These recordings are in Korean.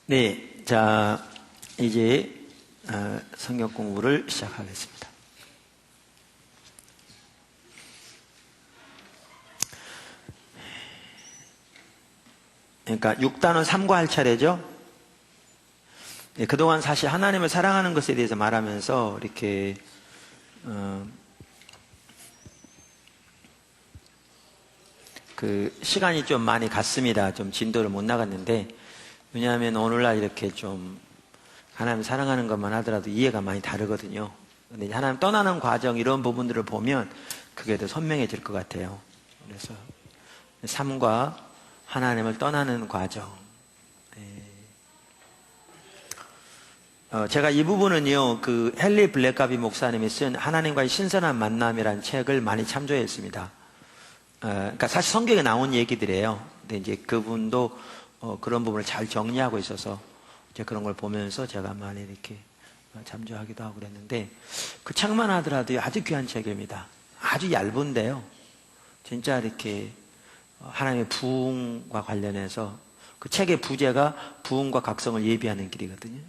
네, 자 이제 성경 공부를 시작하겠습니다. 그러니까 6단원 삼과할 차례죠. 네, 그동안 사실 하나님을 사랑하는 것에 대해서 말하면서 이렇게 그 시간이 좀 많이 갔습니다. 좀 진도를 못 나갔는데, 왜냐하면 오늘날 이렇게 좀 하나님 사랑하는 것만 하더라도 이해가 많이 다르거든요. 근데 하나님 떠나는 과정 이런 부분들을 보면 그게 더 선명해질 것 같아요. 그래서 삶과 하나님을 떠나는 과정. 제가 이 부분은요, 그 헨리 블랙가비 목사님이 쓴 하나님과의 신선한 만남이라는 책을 많이 참조했습니다. 그러니까 사실 성경에 나온 얘기들이에요. 근데 이제 그분도 그런 부분을 잘 정리하고 있어서 이제 그런 걸 보면서 제가 많이 이렇게 참조하기도 하고 그랬는데, 그 책만 하더라도 아주 귀한 책입니다. 아주 얇은데요, 진짜 이렇게 하나님의 부흥과 관련해서 그 책의 부제가 부흥과 각성을 예비하는 길이거든요.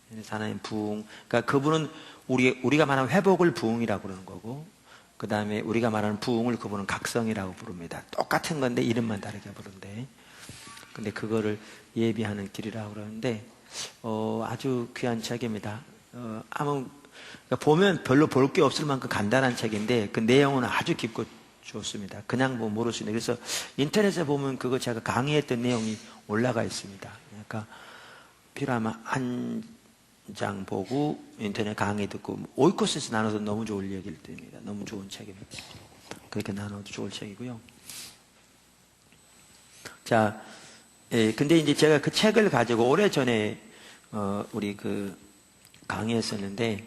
그래서 하나님 부흥, 그러니까 그분은 우리가 말하는 회복을 부흥이라고 그러는 거고, 그 다음에 우리가 말하는 부흥을 그분은 각성이라고 부릅니다. 똑같은 건데 이름만 다르게 부른데, 근데 그거를 예비하는 길이라고 그러는데 아주 귀한 책입니다. 그러니까 보면 별로 볼 게 없을 만큼 간단한 책인데 그 내용은 아주 깊고 좋습니다. 그냥 뭐 모를 수 있는. 그래서 인터넷에 보면 그거 제가 강의했던 내용이 올라가 있습니다. 그러니까 필요하면 한 장 보고 인터넷 강의 듣고 오이코스에서 나눠서 너무 좋은 얘기를 드립니다. 너무 좋은 책입니다. 그렇게 나눠도 좋을 책이고요. 자, 근데 이제 제가 그 책을 가지고 오래전에 우리 그 강의했었는데,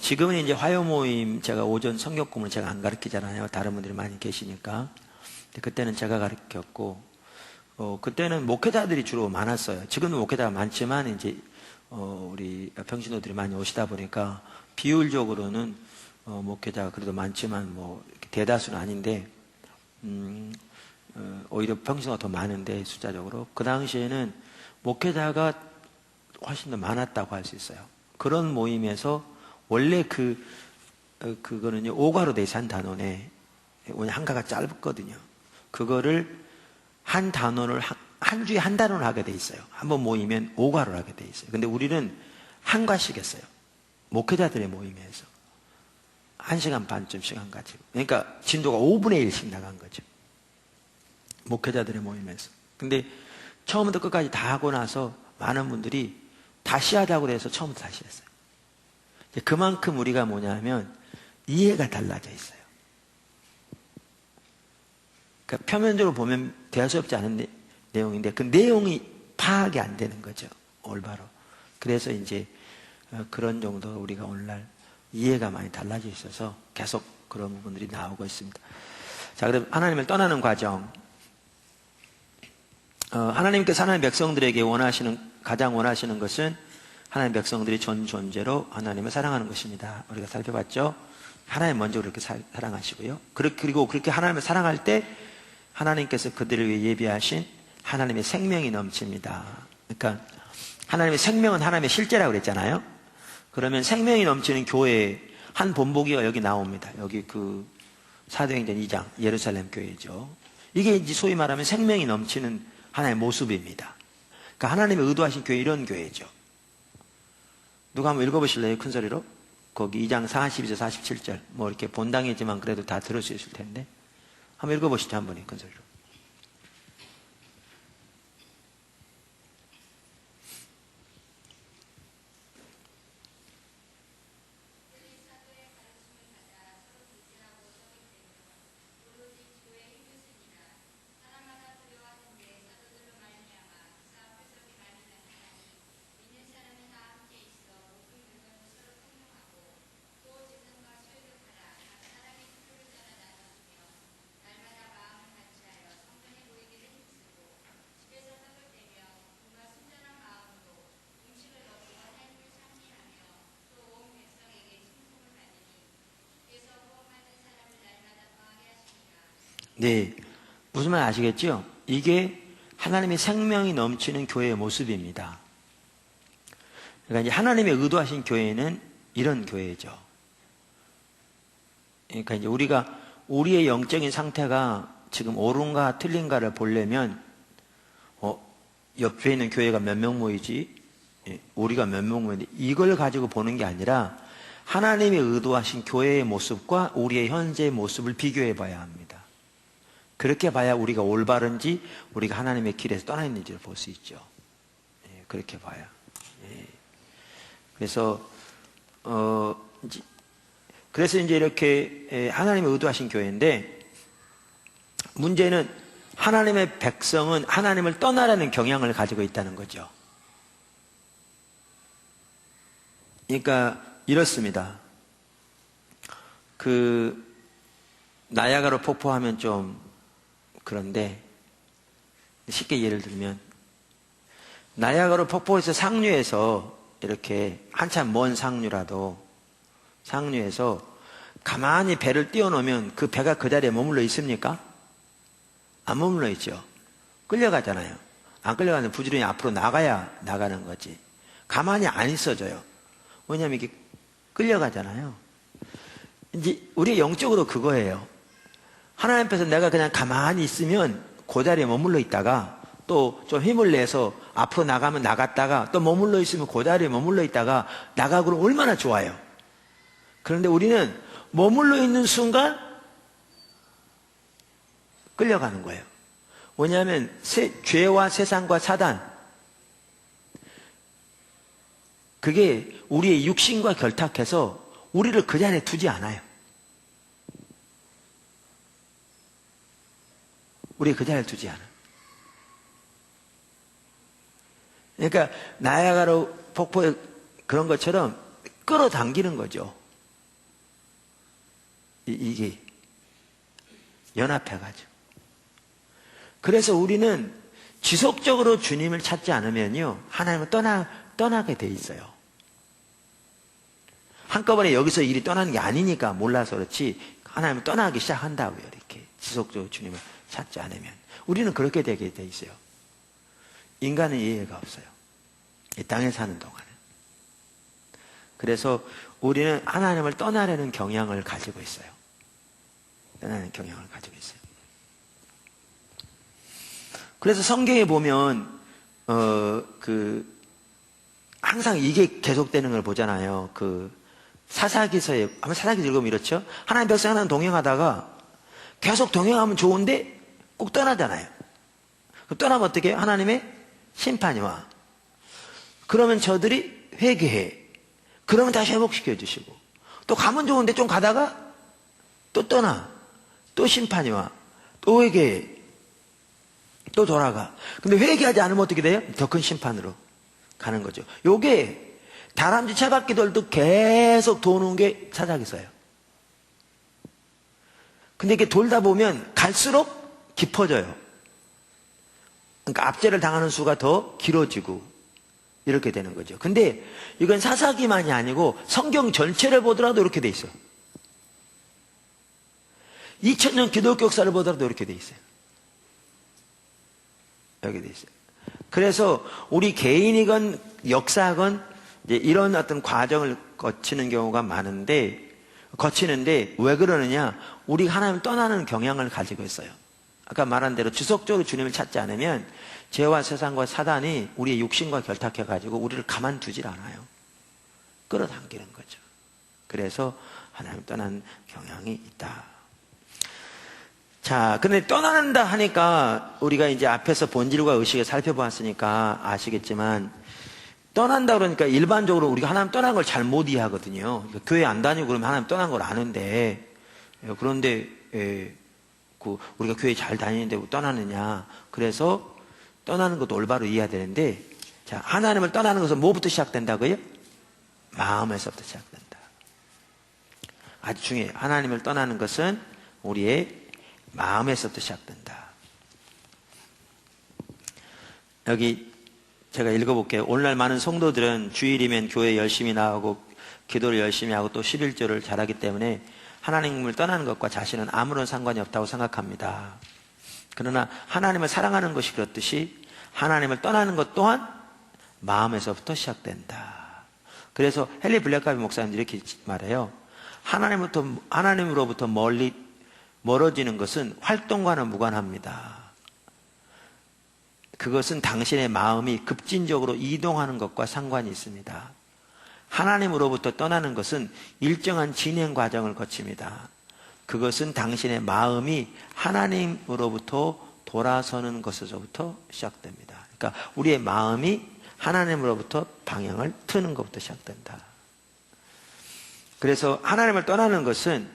지금은 이제 화요 모임 제가 오전 성경 공부를 제가 안 가르치잖아요. 다른 분들이 많이 계시니까. 근데 그때는 제가 가르쳤고, 그때는 목회자들이 주로 많았어요. 지금은 목회자가 많지만 이제 우리 평신도들이 많이 오시다 보니까 비율적으로는 목회자가 그래도 많지만 뭐 대다수는 아닌데, 오히려 평신도가 더 많은데 숫자적으로 그 당시에는 목회자가 훨씬 더 많았다고 할 수 있어요. 그런 모임에서 원래 그거는요, 오가로 돼서 한 단원에, 왜냐 한가가 짧거든요. 그거를 한 단원을 한 주에 한 단원을 하게 돼 있어요. 한번 모이면 오가를 하게 돼 있어요. 근데 우리는 한가씩 했어요. 목회자들의 모임에서 1시간 반쯤 시간 가지고, 그러니까 진도가 5분의 1씩 나간 거죠. 목회자들의 모임에서. 근데 처음부터 끝까지 다 하고 나서 많은 분들이 다시 하자고 해서 처음부터 다시 했어요. 그만큼 우리가 뭐냐면 이해가 달라져 있어요. 그러니까 표면적으로 보면 대수롭지 않은 내용인데 그 내용이 파악이 안 되는 거죠, 올바로. 그래서 이제 그런 정도 우리가 오늘날 이해가 많이 달라져 있어서 계속 그런 부분들이 나오고 있습니다. 자, 그럼 하나님을 떠나는 과정. 하나님께서 하나님 백성들에게 가장 원하시는 것은 하나님 백성들이 전 존재로 하나님을 사랑하는 것입니다. 우리가 살펴봤죠? 하나님 먼저 그렇게 사랑하시고요. 그리고 그렇게 하나님을 사랑할 때 하나님께서 그들을 위해 예비하신 하나님의 생명이 넘칩니다. 그러니까 하나님의 생명은 하나님의 실제라고 그랬잖아요. 그러면 생명이 넘치는 교회 한 본보기가 여기 나옵니다. 여기 그 사도행전 2장 예루살렘 교회죠. 이게 이제 소위 말하면 생명이 넘치는 하나의 모습입니다. 그러니까 하나님의 의도하신 교회, 이런 교회죠. 누가 한번 읽어보실래요? 큰 소리로. 거기 2장 42절 47절 뭐 이렇게 본당이지만 그래도 다 들을 수 있을 텐데 한번 읽어보시죠. 한 번에 큰 소리로. 네. 무슨 말 아시겠죠? 이게 하나님의 생명이 넘치는 교회의 모습입니다. 그러니까 이제 하나님의 의도하신 교회는 이런 교회죠. 그러니까 이제 우리의 영적인 상태가 지금 옳은가 틀린가를 보려면, 옆에 있는 교회가 몇 명 모이지? 우리가 몇 명 모이는데, 이걸 가지고 보는 게 아니라 하나님이 의도하신 교회의 모습과 우리의 현재의 모습을 비교해 봐야 합니다. 그렇게 봐야 우리가 올바른지, 우리가 하나님의 길에서 떠나 있는지를 볼 수 있죠. 그렇게 봐야. 그래서 이제 이렇게 하나님의 의도하신 교회인데, 문제는 하나님의 백성은 하나님을 떠나라는 경향을 가지고 있다는 거죠. 그러니까 이렇습니다. 나야가라 폭포하면 좀 그런데, 쉽게 예를 들면 나야가라 폭포에서 상류에서 이렇게 한참 먼 상류라도 상류에서 가만히 배를 띄워놓으면 그 배가 그 자리에 머물러 있습니까? 안 머물러 있죠. 끌려가잖아요. 안 끌려가면 부지런히 앞으로 나가야 나가는 거지. 가만히 안 있어져요. 왜냐하면 이게 끌려가잖아요. 이제 우리 영적으로 그거예요. 하나님 앞에서 내가 그냥 가만히 있으면 그 자리에 머물러 있다가 또 좀 힘을 내서 앞으로 나가면 나갔다가 또 머물러 있으면 그 자리에 머물러 있다가 나가고 그러면 얼마나 좋아요. 그런데 우리는 머물러 있는 순간 끌려가는 거예요. 왜냐하면 죄와 세상과 사단, 그게 우리의 육신과 결탁해서 우리를 그 자리에 두지 않아요. 우리 그 자리에 두지 않아요. 그러니까 나야가라 폭포에 그런 것처럼 끌어당기는 거죠. 이게 연합해가지고. 그래서 우리는 지속적으로 주님을 찾지 않으면요, 하나님을 떠나게 돼 있어요. 한꺼번에 여기서 일이 떠나는 게 아니니까 몰라서 그렇지, 하나님을 떠나기 시작한다고요. 이렇게 지속적으로 주님을 찾지 않으면 우리는 그렇게 되게 돼 있어요. 인간은 이해가 없어요. 이 땅에 사는 동안은. 그래서 우리는 하나님을 떠나려는 경향을 가지고 있어요. 떠나는 경향을 가지고 있어요. 그래서 성경에 보면 항상 이게 계속되는 걸 보잖아요. 사사기서에, 아마 사사기 읽으면 이렇죠. 하나님 백성 하나는 동행하다가 계속 동행하면 좋은데 꼭 떠나잖아요. 그럼 떠나면 어떻게 해요? 하나님의 심판이 와. 그러면 저들이 회개해. 그러면 다시 회복시켜 주시고, 또 가면 좋은데 좀 가다가 또 떠나. 또 심판이 와. 또 회개해. 또 돌아가. 근데 회개하지 않으면 어떻게 돼요? 더 큰 심판으로 가는 거죠. 요게 다람쥐 채바퀴들도 계속 도는 게 사사기서예요. 근데 이게 돌다 보면 갈수록 깊어져요. 그러니까 압제를 당하는 수가 더 길어지고 이렇게 되는 거죠. 근데 이건 사사기만이 아니고 성경 전체를 보더라도 이렇게 돼 있어요. 2000년 기독교 역사를 보더라도 이렇게 돼 있어요. 여기 돼 있어요. 그래서 우리 개인이건 역사건 이제 이런 어떤 과정을 거치는 경우가 거치는데 왜 그러느냐? 우리 하나님을 떠나는 경향을 가지고 있어요. 아까 말한 대로 지속적으로 주님을 찾지 않으면 죄와 세상과 사단이 우리의 육신과 결탁해가지고 우리를 가만두질 않아요. 끌어당기는 거죠. 그래서 하나님을 떠나는 경향이 있다. 자, 근데 떠난다 하니까 우리가 이제 앞에서 본질과 의식을 살펴보았으니까 아시겠지만, 떠난다 그러니까 일반적으로 우리가 하나님 떠난 걸 잘 못 이해하거든요. 그러니까 교회 안 다니고 그러면 하나님 떠난 걸 아는데, 그런데 우리가 교회 잘 다니는데 왜 떠나느냐? 그래서 떠나는 것도 올바로 이해해야 되는데, 자, 하나님을 떠나는 것은 뭐부터 시작된다고요? 마음에서부터 시작된다. 아주 중요해요. 하나님을 떠나는 것은 우리의 마음에서부터 시작된다. 여기 제가 읽어볼게요. 오늘날 많은 성도들은 주일이면 교회 열심히 나오고 기도를 열심히 하고 또 11조를 잘하기 때문에 하나님을 떠나는 것과 자신은 아무런 상관이 없다고 생각합니다. 그러나 하나님을 사랑하는 것이 그렇듯이 하나님을 떠나는 것 또한 마음에서부터 시작된다. 그래서 헨리 블랙카비 목사님들이 이렇게 말해요. 하나님으로부터 멀어지는 것은 활동과는 무관합니다. 그것은 당신의 마음이 급진적으로 이동하는 것과 상관이 있습니다. 하나님으로부터 떠나는 것은 일정한 진행 과정을 거칩니다. 그것은 당신의 마음이 하나님으로부터 돌아서는 것에서부터 시작됩니다. 그러니까 우리의 마음이 하나님으로부터 방향을 트는 것부터 시작된다. 그래서 하나님을 떠나는 것은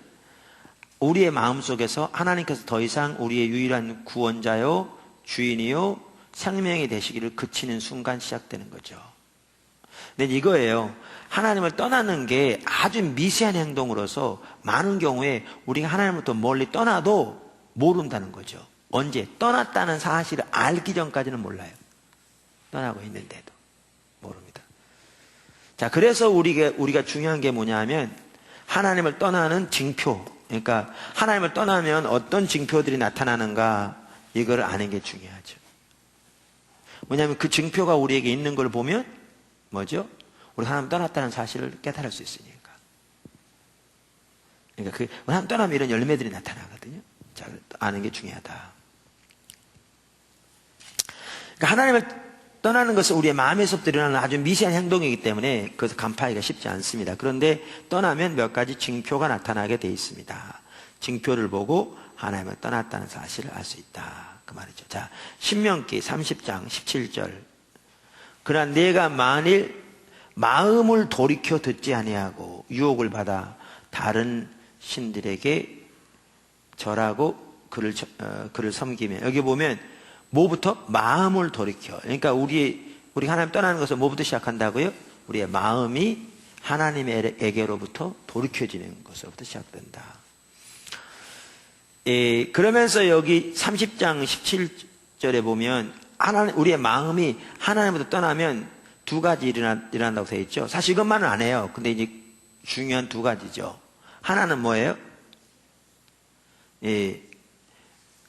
우리의 마음속에서 하나님께서 더 이상 우리의 유일한 구원자요 주인이요 생명이 되시기를 그치는 순간 시작되는 거죠. 근데 이거예요. 하나님을 떠나는 게 아주 미세한 행동으로서 많은 경우에 우리가 하나님부터 멀리 떠나도 모른다는 거죠. 언제? 떠났다는 사실을 알기 전까지는 몰라요. 떠나고 있는데도 모릅니다. 자, 그래서 우리가 중요한 게 뭐냐 하면 하나님을 떠나는 징표. 그러니까 하나님을 떠나면 어떤 징표들이 나타나는가 이걸 아는 게 중요하죠. 왜냐하면 그 징표가 우리에게 있는 걸 보면 뭐죠? 우리 하나님 떠났다는 사실을 깨달을 수 있으니까. 그러니까 하나님 떠나면 이런 열매들이 나타나거든요. 자, 아는 게 중요하다. 그러니까 하나님을 떠나는 것은 우리의 마음에서부터 일어나는 아주 미세한 행동이기 때문에 그것을 간파하기가 쉽지 않습니다. 그런데 떠나면 몇 가지 징표가 나타나게 돼 있습니다. 징표를 보고 하나님을 떠났다는 사실을 알 수 있다. 그 말이죠. 자, 신명기 30장 17절. 그러나 내가 만일 마음을 돌이켜 듣지 아니하고 유혹을 받아 다른 신들에게 절하고 그를 섬기며, 여기 보면 뭐부터? 마음을 돌이켜. 그러니까 우리 하나님 떠나는 것은 뭐부터 시작한다고요? 우리의 마음이 하나님에게로부터 돌이켜지는 것으로부터 시작된다. 그러면서 여기 30장 17절에 보면 우리의 마음이 하나님부터 떠나면 두 가지 일어난다고 되어 있죠. 사실 이것만은 안 해요. 근데 이제 중요한 두 가지죠. 하나는 뭐예요?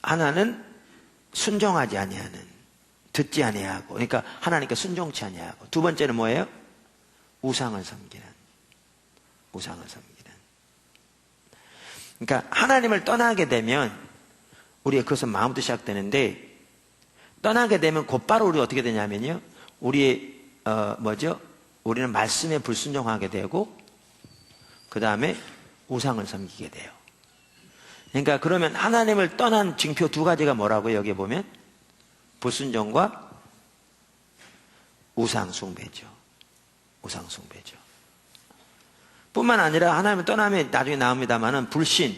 하나는 순종하지 아니하는, 듣지 아니하고, 그러니까 하나님께 순종치 아니하고. 두 번째는 뭐예요? 우상을 섬기는. 그러니까 하나님을 떠나게 되면 우리의 그것은 마음부터 시작되는데, 떠나게 되면 곧바로 우리가 어떻게 되냐면요, 우리의 우리는 말씀에 불순종하게 되고, 그 다음에 우상을 섬기게 돼요. 그러니까 그러면 하나님을 떠난 징표 두 가지가 뭐라고요? 여기 보면 불순종과 우상숭배죠. 뿐만 아니라 하나님을 떠나면 나중에 나옵니다만은 불신.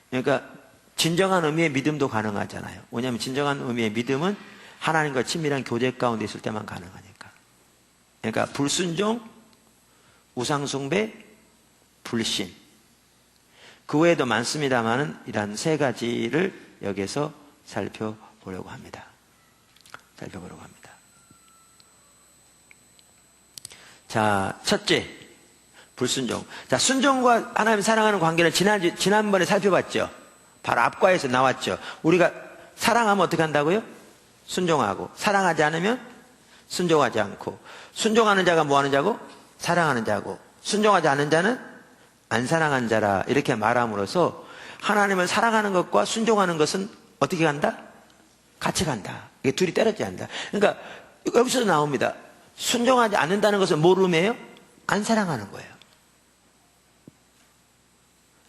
그러니까 진정한 의미의 믿음도 가능하잖아요. 왜냐하면 진정한 의미의 믿음은 하나님과 친밀한 교제 가운데 있을 때만 가능하니까. 그러니까 불순종, 우상숭배, 불신. 그 외에도 많습니다만은 이런 세 가지를 여기서 살펴보려고 합니다. 자, 첫째, 불순종. 자, 순종과 하나님 사랑하는 관계는 지난번에 살펴봤죠. 바로 앞과에서 나왔죠. 우리가 사랑하면 어떻게 한다고요? 순종하고. 사랑하지 않으면 순종하지 않고. 순종하는 자가 뭐 하는 자고? 사랑하는 자고. 순종하지 않는 자는 안 사랑한 자라, 이렇게 말함으로써 하나님을 사랑하는 것과 순종하는 것은 어떻게 간다? 같이 간다. 이게 둘이 떨어지지 않는다. 그러니까 여기서도 나옵니다. 순종하지 않는다는 것은 뭘 의미해요? 안 사랑하는 거예요.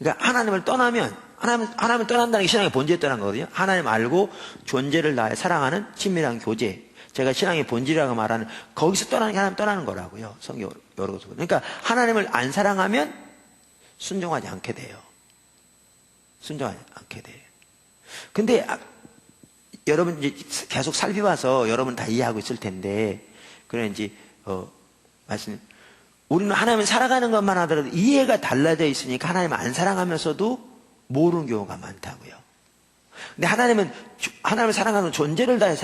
그러니까 하나님을 떠나면, 하나님을 떠난다는 게 신앙의 본질에 떠난 거거든요. 하나님 알고 존재를 다해 사랑하는 친밀한 교제. 제가 신앙의 본질이라고 말하는, 거기서 떠나는 게 하나님 떠나는 거라고요. 성경 여러 곳에서. 그러니까 하나님을 안 사랑하면 순종하지 않게 돼요. 근데 여러분 이제 계속 살펴봐서 여러분 다 이해하고 있을 텐데, 그런지 말씀, 우리는 하나님을 사랑하는 것만 하더라도 이해가 달라져 있으니까 하나님을 안 사랑하면서도 모르는 경우가 많다고요. 근데 하나님을 사랑하는 존재를 다해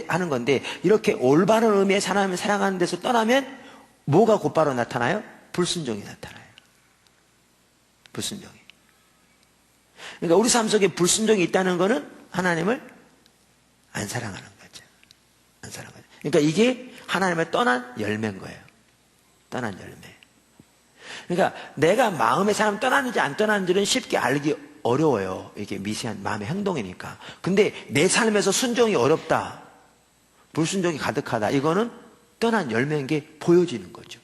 하는 건데, 이렇게 올바른 의미의 하나님을 사랑하는 데서 떠나면 뭐가 곧바로 나타나요? 불순종이 나타나요. 그러니까 우리 삶 속에 불순종이 있다는 것은 하나님을 안 사랑하는 거죠. 안 사랑하는 거죠. 그러니까 이게 하나님을 떠난 열매인 거예요. 떠난 열매. 그러니까 내가 마음의 사람 떠났는지 안 떠났는지는 쉽게 알기 어려워요. 이게 미세한 마음의 행동이니까. 근데 내 삶에서 순종이 어렵다. 불순종이 가득하다. 이거는 떠난 열매인 게 보여지는 거죠.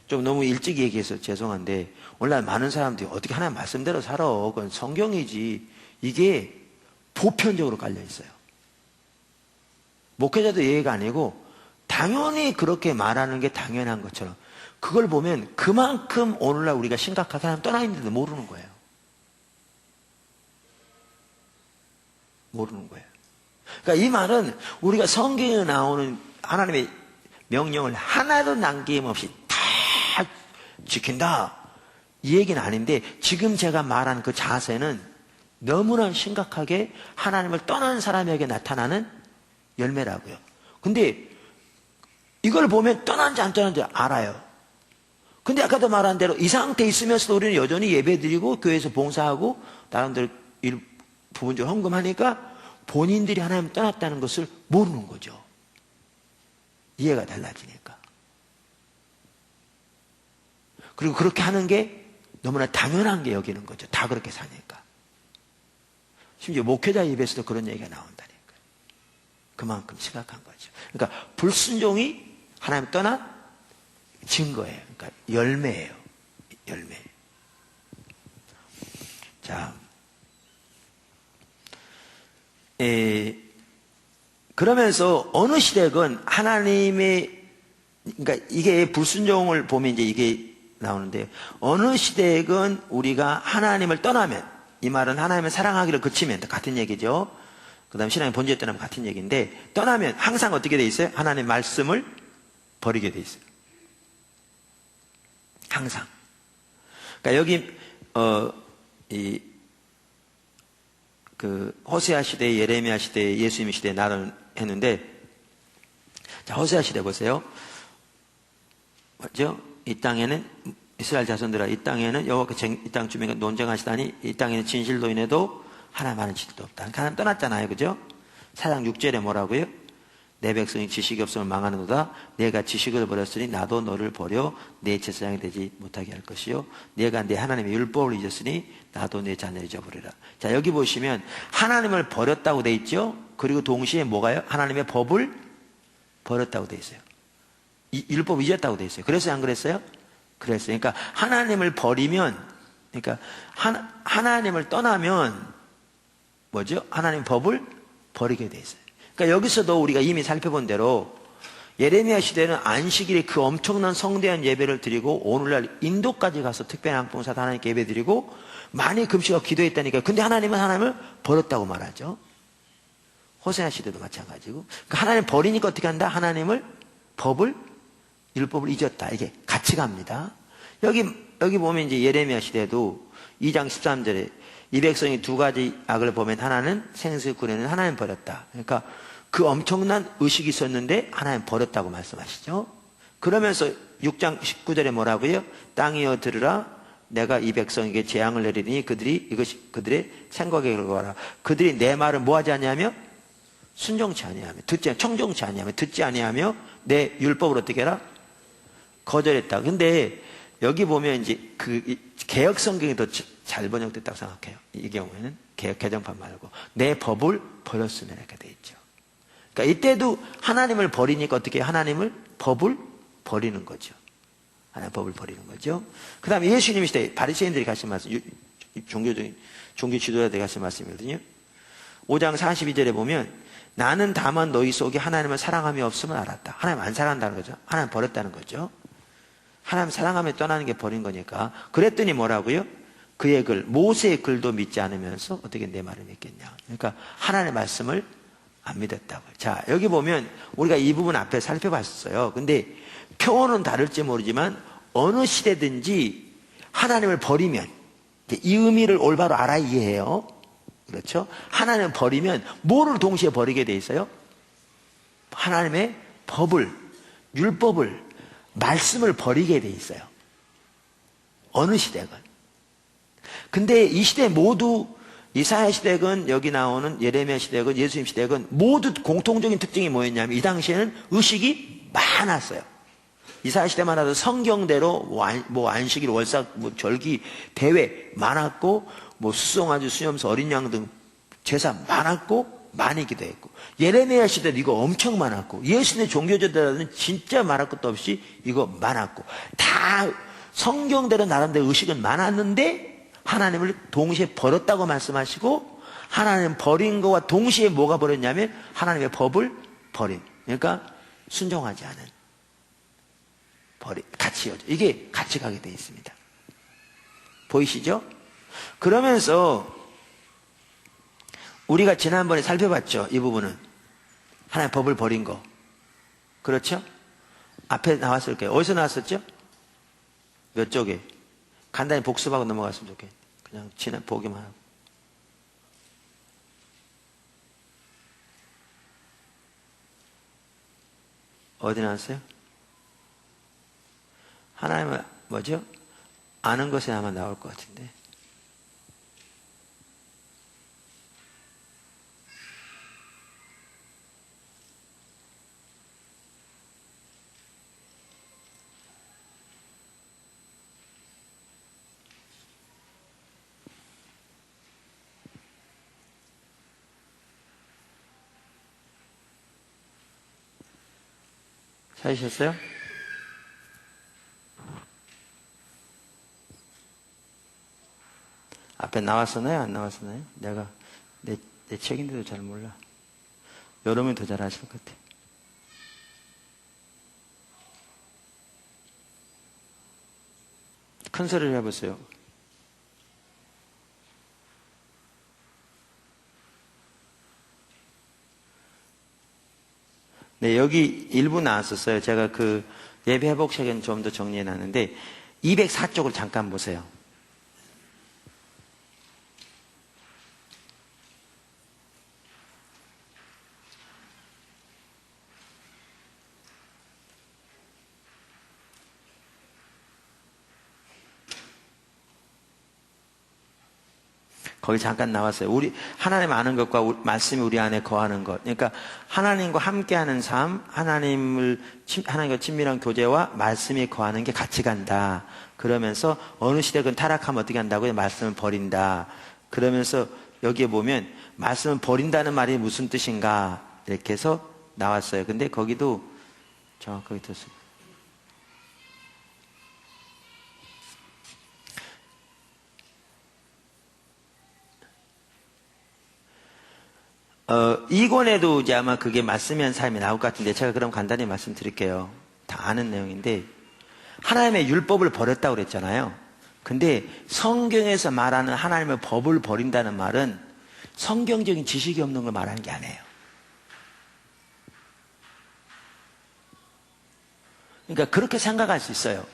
좀 너무 일찍 얘기해서 죄송한데 오늘날 많은 사람들이 어떻게 하나님 말씀대로 살아. 그건 성경이지. 이게 보편적으로 깔려 있어요. 목회자도 예의가 아니고 당연히 그렇게 말하는 게 당연한 것처럼 그걸 보면 그만큼 오늘날 우리가 심각하게 하나님 떠나 있는데도 모르는 거예요. 모르는 거예요. 그러니까 이 말은 우리가 성경에 나오는 하나님의 명령을 하나도 남김없이 다 지킨다 이 얘기는 아닌데 지금 제가 말한 그 자세는 너무나 심각하게 하나님을 떠난 사람에게 나타나는 열매라고요. 근데 이걸 보면 떠난지 안 떠난지 알아요. 근데 아까도 말한 대로 이 상태에 있으면서도 우리는 여전히 예배드리고 교회에서 봉사하고 나름대로 부분적으로 헌금하니까 본인들이 하나님을 떠났다는 것을 모르는 거죠. 이해가 달라지니까. 그리고 그렇게 하는 게 너무나 당연한 게 여기는 거죠. 다 그렇게 사니까. 심지어 목회자 입에서도 그런 얘기가 나온다니까요. 그만큼 심각한 거죠. 그러니까 불순종이 하나님 떠난 증거예요. 그러니까 열매예요. 열매. 자, 그러면서 어느 시대건 하나님의 그러니까 이게 불순종을 보면 이제 이게 나오는데 어느 시대건 우리가 하나님을 떠나면 이 말은 하나님을 사랑하기를 그치면 같은 얘기죠. 그 다음에 신앙의 본질에 떠나면 같은 얘기인데 떠나면 항상 어떻게 돼 있어요? 하나님의 말씀을 버리게 돼 있어요. 항상. 그러니까 여기 호세아 시대, 예레미야 시대, 예수님 시대 나를 했는데 자 호세아 시대 보세요. 맞죠? 이 땅에는 이스라엘 자손들아 이 땅에는 여호와께서 이 땅 주민과 논쟁하시다니 이 땅에는 진실로 인해도 하나님 아는 지도 없다. 하나님 떠났잖아요. 그죠? 4장 6절에 뭐라고요? 내 백성이 지식이 없으면 망하는도다. 내가 지식을 버렸으니 나도 너를 버려 내 제사장이 되지 못하게 할 것이요. 내가 내 하나님의 율법을 잊었으니 나도 내 자녀를 잊어버리라. 자 여기 보시면 하나님을 버렸다고 돼 있죠. 그리고 동시에 뭐가요? 하나님의 법을 버렸다고 돼 있어요. 율법 잊었다고 돼 있어요. 그래서 안 그랬어요? 그랬어요. 그러니까 하나님을 버리면 그러니까 하나님을 떠나면 뭐죠? 하나님 법을 버리게 돼 있어요. 그러니까 여기서도 우리가 이미 살펴본 대로 예레미야 시대는 안식일에 그 엄청난 성대한 예배를 드리고 오늘날 인도까지 가서 특별한 항봉사도 하나님께 예배 드리고 많이 금식하고 기도했다니까요. 근데 하나님은 하나님을 버렸다고 말하죠. 호세아 시대도 마찬가지고. 그러니까 하나님 버리니까 어떻게 한다? 하나님을 법을 율법을 잊었다. 이게 같이 갑니다. 여기 보면 이제 예레미야 시대도 2장 13절에 이 백성이 두 가지 악을 보면 하나는 생수 구내는 하나님 버렸다. 그러니까 그 엄청난 의식이 있었는데 하나님 버렸다고 말씀하시죠. 그러면서 6장 19절에 뭐라고요? 땅이여 들으라 내가 이 백성에게 재앙을 내리니 이것이 그들의 생각에 걸거라. 그들이 내 말을 뭐하지 아니하며 순종치 아니하며 청종치 아니하며 듣지 아니하며 내 율법을 어떻게 해라? 거절했다. 근데 여기 보면 이제 그 개역 성경이 더 잘 번역됐다고 생각해요. 이 경우에는 개정판 말고 내 법을 버렸으면 이렇게 돼 있죠. 그러니까 이때도 하나님을 버리니까 어떻게 해요? 하나님을 법을 버리는 거죠. 하나님 법을 버리는 거죠. 그 다음에 예수님 시대 바리새인들이 가신 말씀, 종교 지도자들이 가신 말씀이거든요. 5장 42절에 보면 나는 다만 너희 속에 하나님을 사랑함이 없음을 알았다. 하나님 안 사랑한다는 거죠. 하나님 버렸다는 거죠. 하나님 사랑하며 떠나는 게 버린 거니까. 그랬더니 뭐라고요? 그의 글, 모세의 글도 믿지 않으면서 어떻게 내 말을 믿겠냐. 그러니까 하나님의 말씀을 안 믿었다고요. 자, 여기 보면 우리가 이 부분 앞에 살펴봤어요. 근데 표현은 다를지 모르지만 어느 시대든지 하나님을 버리면 이 의미를 올바로 알아야 이해해요. 그렇죠? 하나님을 버리면 뭐를 동시에 버리게 돼 있어요? 하나님의 법을, 율법을, 말씀을 버리게 돼 있어요. 어느 시대건. 근데 이 시대 모두 이사야 시대건 여기 나오는 예레미야 시대건 예수님 시대건 모두 공통적인 특징이 뭐였냐면 이 당시에는 의식이 많았어요. 이사야 시대만 하도 성경대로 뭐 안식일, 월삭, 뭐 절기, 대회 많았고 뭐 수송아지, 수염소, 어린 양 등 제사 많았고 많이 기도했고 예레미야 시대도 이거 엄청 많았고 예수님의 종교제도는 진짜 말할 것도 없이 이거 많았고 다 성경대로 나름대로 의식은 많았는데 하나님을 동시에 버렸다고 말씀하시고 하나님 버린 거와 동시에 뭐가 버렸냐면 하나님의 법을 버린 그러니까 순종하지 않은 같이 이게 같이 가게 되어 있습니다. 보이시죠? 그러면서 우리가 지난번에 살펴봤죠. 이 부분은 하나님의 법을 버린 거 그렇죠? 앞에 나왔을 거예요. 어디서 나왔었죠? 몇 쪽에? 간단히 복습하고 넘어갔으면 좋겠네. 그냥 지난 보기만 하고. 어디 나왔어요? 하나님은 뭐죠? 아는 것에 아마 나올 것 같은데. 찾으셨어요? 앞에 나왔었나요? 안 나왔었나요? 내가 내 책인데도 잘 몰라. 여러분이 더 잘 아실 것 같아. 큰 소리를 해보세요. 네, 여기 일부 나왔었어요. 제가 그 예배 회복책은 좀 더 정리해 놨는데 204쪽을 잠깐 보세요. 거기 잠깐 나왔어요. 우리 하나님 아는 것과 말씀이 우리 안에 거하는 것. 그러니까 하나님과 함께하는 삶, 하나님과 친밀한 교제와 말씀이 거하는 게 같이 간다. 그러면서 어느 시대건 타락하면 어떻게 한다고요? 말씀을 버린다. 그러면서 여기에 보면 말씀을 버린다는 말이 무슨 뜻인가 이렇게 해서 나왔어요. 근데 거기도 정확하게 떴어요. 이 권에도 이제 아마 그게 말씀의 한 삶이 나올 것 같은데 제가 그럼 간단히 말씀드릴게요. 다 아는 내용인데 하나님의 율법을 버렸다고 그랬잖아요. 근데 성경에서 말하는 하나님의 법을 버린다는 말은 성경적인 지식이 없는 걸 말하는 게 아니에요. 그러니까 그렇게 생각할 수 있어요.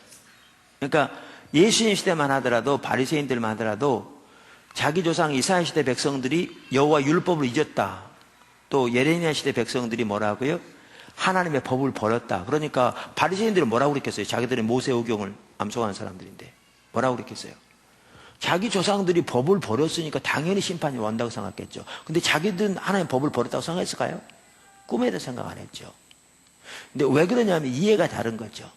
그러니까 예수님 시대만 하더라도 바리새인들만 하더라도 자기 조상 이스라엘 시대 백성들이 여호와 율법을 잊었다. 또 예레미야 시대 백성들이 뭐라고요? 하나님의 법을 버렸다. 그러니까 바리새인들은 뭐라고 그랬겠어요? 자기들은 모세오경을 암송하는 사람들인데 뭐라고 그랬겠어요? 자기 조상들이 법을 버렸으니까 당연히 심판이 온다고 생각했겠죠. 근데 자기들은 하나님의 법을 버렸다고 생각했을까요? 꿈에도 생각 안 했죠. 근데 왜 그러냐면 이해가 다른 거죠.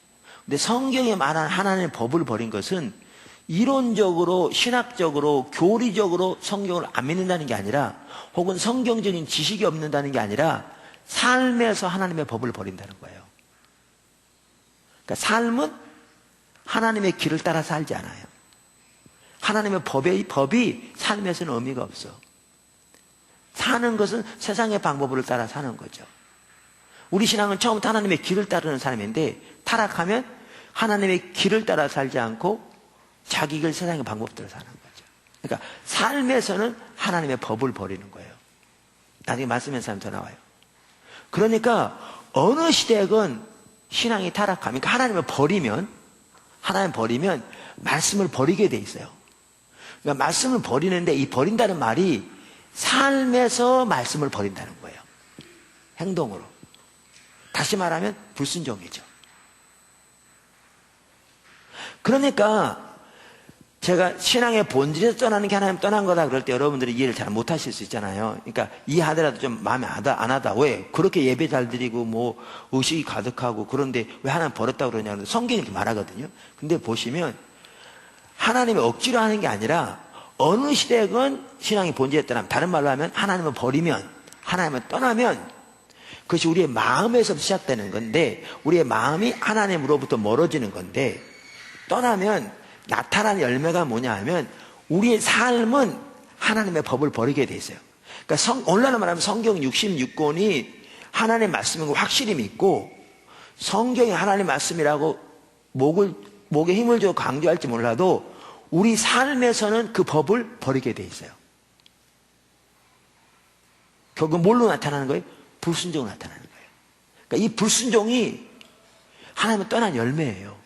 근데 성경에 말한 하나님의 법을 버린 것은 이론적으로, 신학적으로, 교리적으로 성경을 안 믿는다는 게 아니라 혹은 성경적인 지식이 없는다는 게 아니라 삶에서 하나님의 법을 버린다는 거예요. 그러니까 삶은 하나님의 길을 따라 살지 않아요. 하나님의 법이 삶에서는 의미가 없어. 사는 것은 세상의 방법을 따라 사는 거죠. 우리 신앙은 처음부터 하나님의 길을 따르는 삶인데 타락하면 하나님의 길을 따라 살지 않고 자기 길 세상의 방법대로 사는 거죠. 그러니까 삶에서는 하나님의 법을 버리는 거예요. 나중에 말씀의 삶이 더 나와요. 그러니까 어느 시대건 신앙이 타락하면 그러니까 하나님 버리면 말씀을 버리게 돼 있어요. 그러니까 말씀을 버리는데 이 버린다는 말이 삶에서 말씀을 버린다는 거예요. 행동으로. 다시 말하면 불순종이죠. 그러니까 제가 신앙의 본질에서 떠나는 게 하나님 떠난 거다 그럴 때 여러분들이 이해를 잘 못하실 수 있잖아요. 그러니까 이해하더라도 좀 마음에 안 하다. 왜? 그렇게 예배 잘 드리고 뭐 의식이 가득하고 그런데 왜 하나님 버렸다고 그러냐. 성경이 이렇게 말하거든요. 근데 보시면 하나님이 억지로 하는 게 아니라 어느 시대건 신앙의 본질에 떠나면, 다른 말로 하면 하나님을 버리면, 하나님을 떠나면 그것이 우리의 마음에서 시작되는 건데, 우리의 마음이 하나님으로부터 멀어지는 건데, 떠나면 나타나는 열매가 뭐냐 하면 우리의 삶은 하나님의 법을 버리게 돼 있어요. 그러니까 오늘날로 말하면 성경 66권이 하나님의 말씀인 거 확실히 믿고, 성경이 하나님의 말씀이라고 목에 힘을 주어 강조할지 몰라도 우리 삶에서는 그 법을 버리게 돼 있어요. 결국 뭘로 나타나는 거예요? 불순종으로 나타나는 거예요. 그러니까 이 불순종이 하나님을 떠난 열매예요.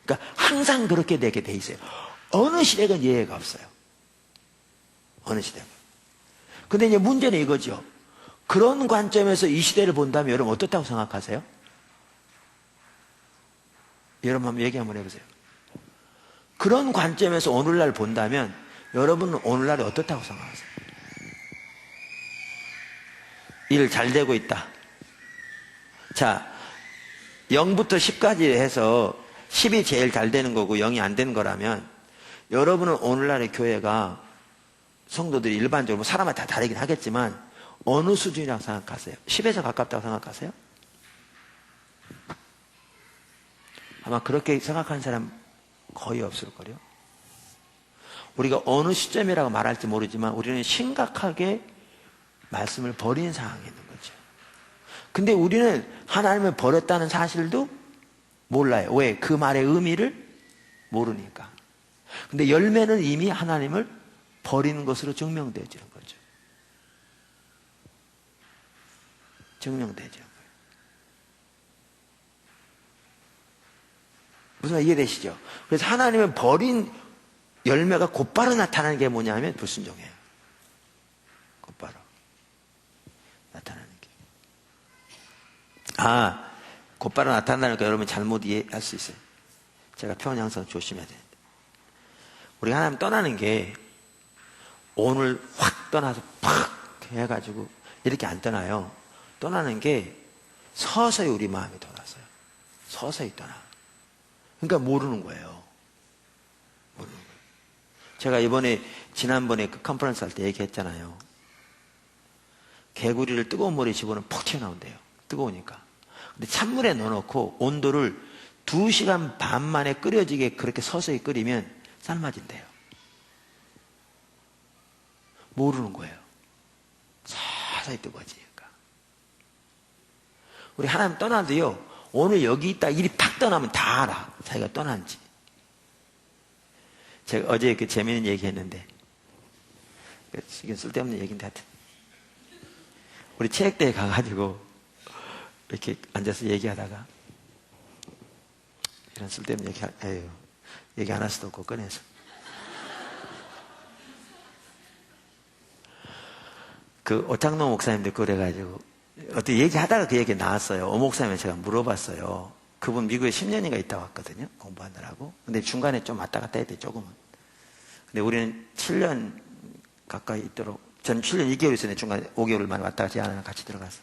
그러니까 항상 그렇게 되게 돼 있어요. 어느 시대건 예외가 없어요. 어느 시대건. 근데 이제 문제는 이거죠. 그런 관점에서 이 시대를 본다면 여러분 어떻다고 생각하세요? 여러분 한번 얘기 한번 해보세요. 그런 관점에서 오늘날 본다면 여러분은 오늘날이 어떻다고 생각하세요? 일 잘 되고 있다. 자, 0부터 10까지 해서 10이 제일 잘 되는 거고 0이 안 되는 거라면 여러분은 오늘날의 교회가 성도들이 일반적으로 사람마다 다 다르긴 하겠지만 어느 수준이라고 생각하세요? 10에서 가깝다고 생각하세요? 아마 그렇게 생각하는 사람 거의 없을 거예요. 우리가 어느 시점이라고 말할지 모르지만 우리는 심각하게 말씀을 버린 상황에 있는 거죠. 근데 우리는 하나님을 버렸다는 사실도 몰라요. 왜? 그 말의 의미를 모르니까. 근데 열매는 이미 하나님을 버리는 것으로 증명되어지는 거죠. 증명되죠. 무슨 말 이해되시죠? 그래서 하나님을 버린 열매가 곧바로 나타나는 게 뭐냐면 불순종이에요. 곧바로 나타나는 게. 곧바로 나타나니까 여러분 잘못 이해할 수 있어요. 제가 표현 항상 조심해야 되는데. 우리 하나님 떠나는 게 오늘 확 떠나서 팍 해가지고 이렇게 안 떠나요. 떠나는 게 서서히 우리 마음이 돌아서요. 서서히 떠나. 그러니까 모르는 거예요. 모르는 거예요. 제가 지난번에 그 컨퍼런스 할 때 얘기했잖아요. 개구리를 뜨거운 물에 집어넣으면 푹 튀어나온대요. 뜨거우니까. 근데 찬물에 넣어놓고 온도를 2시간 반 만에 끓여지게 그렇게 서서히 끓이면 삶아진대요. 모르는 거예요. 서서히 뜨거워지니까. 우리 하나님 떠나도요. 오늘 여기 있다 일이 팍 떠나면 다 알아. 자기가 떠난지. 제가 어제 그 재미있는 얘기 했는데, 이게 쓸데없는 얘기인데 하여튼. 우리 체육대회 가가지고 이렇게 앉아서 얘기하다가, 이런 쓸데없는 얘기 안 할 수도 없고 꺼내서. 그 오창노 목사님도 그래가지고, 어떻게 얘기하다가 그 얘기 나왔어요. 오 목사님을 제가 물어봤어요. 그분 미국에 10년인가 있다 왔거든요. 공부하느라고. 근데 중간에 좀 왔다 갔다 해야 돼, 조금은. 근데 우리는 7년 가까이 있도록, 전 7년 2개월 있었는데 중간에 5개월 만에 왔다 갔다 하나 같이 들어가서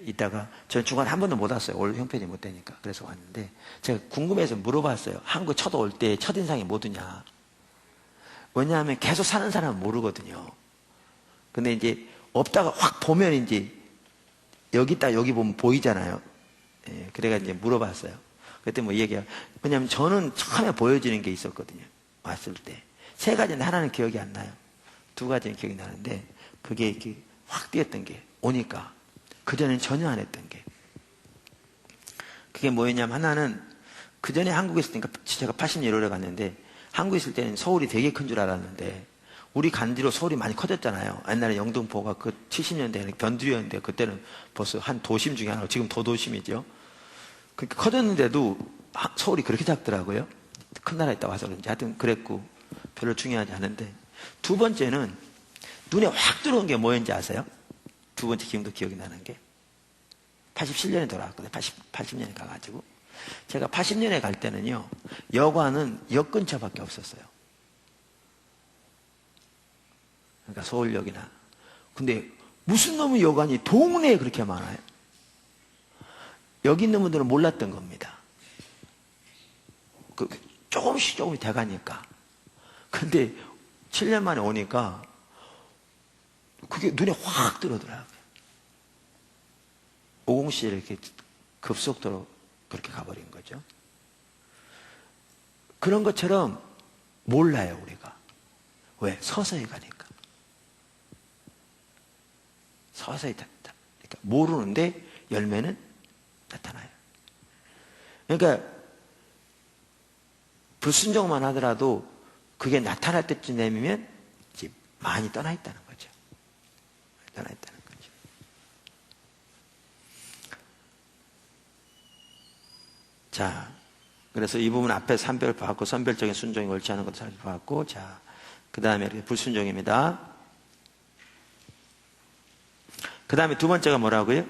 있다가, 전 중간에 한 번도 못 왔어요. 올 형편이 못 되니까. 그래서 왔는데, 제가 궁금해서 물어봤어요. 한국 첫 올 때 첫인상이 뭐더냐. 왜냐하면 계속 사는 사람은 모르거든요. 근데 이제 없다가 확 보면 이제 여기 있다 여기 보면 보이잖아요. 예, 그래가 이제 물어봤어요. 그때 뭐 얘기해요. 왜냐면 저는 처음에 보여지는 게 있었거든요. 왔을 때. 3가지인데 하나는 기억이 안 나요. 2가지는 기억이 나는데 그게 이렇게 확 뛰었던 게 오니까 그전에는 전혀 안 했던 게 그게 뭐였냐면 하나는 그전에 한국에 있을 때니까 제가 80년 1월에 갔는데 한국에 있을 때는 서울이 되게 큰 줄 알았는데 우리 간 뒤로 서울이 많이 커졌잖아요. 옛날에 영등포가 그 70년대에 변두리였는데 그때는 벌써 한 도심 중에 하나, 지금 더 도심이죠. 그렇게 커졌는데도 서울이 그렇게 작더라고요. 큰 나라에 있다 와서 그런지 하여튼 그랬고 별로 중요하지 않은데, 2번째는 눈에 확 들어온 게 뭐였는지 아세요? 2번째 기억도 기억이 나는 게 87년에 돌아왔거든요. 80년에 가가지고 제가 80년에 갈 때는요, 여관은 역 근처밖에 없었어요. 그러니까 서울역이나. 근데 무슨 놈의 여관이 동네에 그렇게 많아요? 여기 있는 분들은 몰랐던 겁니다. 조금씩 돼가니까. 근데 7년 만에 오니까 그게 눈에 확 들어오더라고요. 50시에 이렇게 급속도로 그렇게 가버린 거죠. 그런 것처럼 몰라요, 우리가. 왜? 서서히 가니까. 서서히 그러니까 모르는데 열매는 나타나요. 그러니까 불순종만 하더라도 그게 나타날 때쯤 되면 이제 많이 떠나 있다는 거죠. 떠나 있다는 거죠. 자, 그래서 이 부분 앞에 산별 받고 선별적인 순종이 옳지 않은 것도 살펴봤고, 자, 그 다음에 이렇게 불순종입니다. 그 다음에 두 번째가 뭐라고요?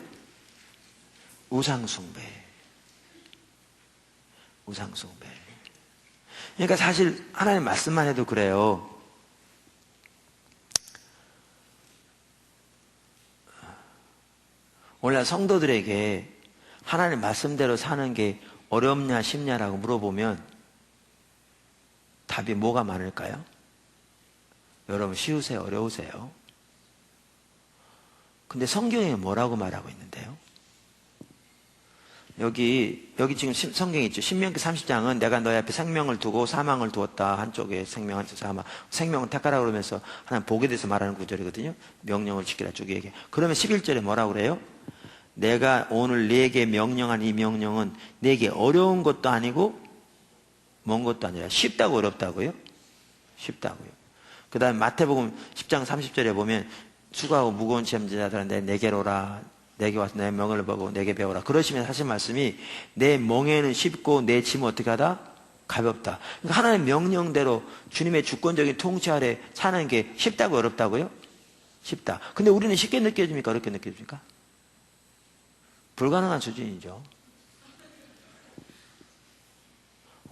우상숭배. 우상숭배. 그러니까 사실 하나님 말씀만 해도 그래요. 오늘날 성도들에게 하나님 말씀대로 사는 게 어렵냐 쉽냐라고 물어보면 답이 뭐가 많을까요? 여러분 쉬우세요? 어려우세요? 근데 성경에 뭐라고 말하고 있는데요? 여기 지금 성경에 있죠. 신명기 30장은 내가 너희 앞에 생명을 두고 사망을 두었다. 한쪽에 생명, 한쪽에 사망. 생명은 택하라 그러면서 하나님 복에 대해서 말하는 구절이거든요. 명령을 지키라 주기에게. 그러면 11절에 뭐라고 그래요? 내가 오늘 네게 명령한 이 명령은 네게 어려운 것도 아니고 먼 것도 아니라 쉽다고 어렵다고요? 쉽다고요. 그 다음에 마태복음 10장 30절에 보면 수고하고 무거운 짐자들한테 내게로 오라. 내게 와서 내 멍을 보고 내게 배우라. 그러시면 하신 말씀이 내 멍에는 쉽고 내 짐은 어떻게 하다? 가볍다. 그러니까 하나님의 명령대로 주님의 주권적인 통치 아래 사는 게 쉽다고 어렵다고요? 쉽다. 근데 우리는 쉽게 느껴집니까? 어렵게 느껴집니까? 불가능한 수준이죠.